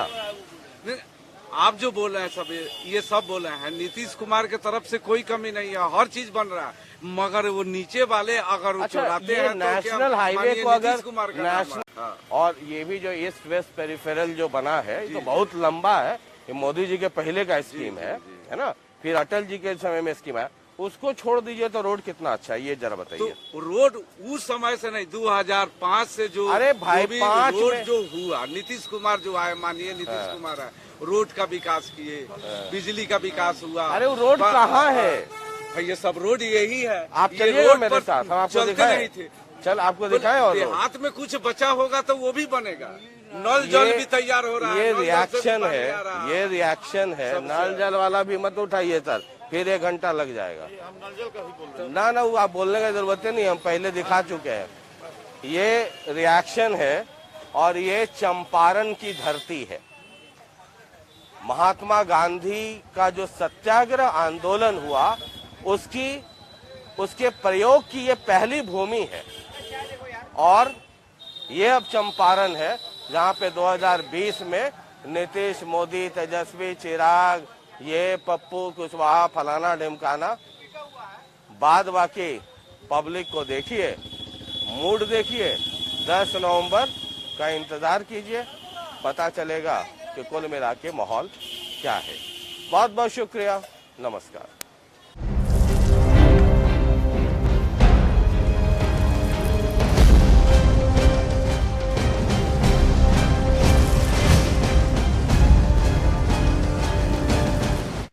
आप जो बोल रहे हैं सब ये सब बोल रहे हैं, नीतीश कुमार की तरफ से कोई कमी नहीं है, हर चीज बन रहा है। मगर वो नीचे वाले अगर चुराते हैं तो नेशनल हाईवे को अगर नेशनल, और ये भी जो ईस्ट वेस्ट पेरिफेरल जो बना है ये तो बहुत लंबा है, ये मोदी जी के पहले का स्कीम है ना, फिर अटल जी के समय में स्कीम है। उसको छोड़ दीजिए तो रोड कितना अच्छा है ये जरा बताइए। तो रोड उस समय से नहीं, 2005 से जो, अरे भाई 5 रोड जो हुआ, नीतीश कुमार जो आए, मानिए नीतीश कुमार है, रोड का विकास किए, बिजली का विकास हुआ। अरे वो रोड कहाँ है? ये सब रोड यही है। आप चलिएगा मेरे साथ, हम आपको दिखाएं। नहीं थे, चल आपको दिखाएं। और हाथ में कुछ बचा होगा तो वो भी बनेगा। नल जल भी तैयार हो रहा है। ये रिएक्शन है, ये रिएक्शन है। नल जल वाला भी मत उठाइए सर, फिर 1 घंटा लग जाएगा। हम नल जल का भी बोल ना ना, वो आप बोलने की जरूरत नहीं, हम पहले दिखा चुके हैं। ये रिएक्शन है और ये चंपारण की धरती है। महात्मा गांधी का जो सत्याग्रह आंदोलन हुआ उसके प्रयोग की ये पहली भूमि है। और ये अब चंपारण है जहाँ पे 2020 में नीतीश, मोदी, तेजस्वी, चिराग, ये पप्पू कुशवाहा, फलाना ढिमकाना, बाद बाकी पब्लिक को देखिए, मूड देखिए। 10 नवंबर का इंतजार कीजिए, पता चलेगा कि कुल मिला के माहौल क्या है। बहुत बहुत शुक्रिया, नमस्कार।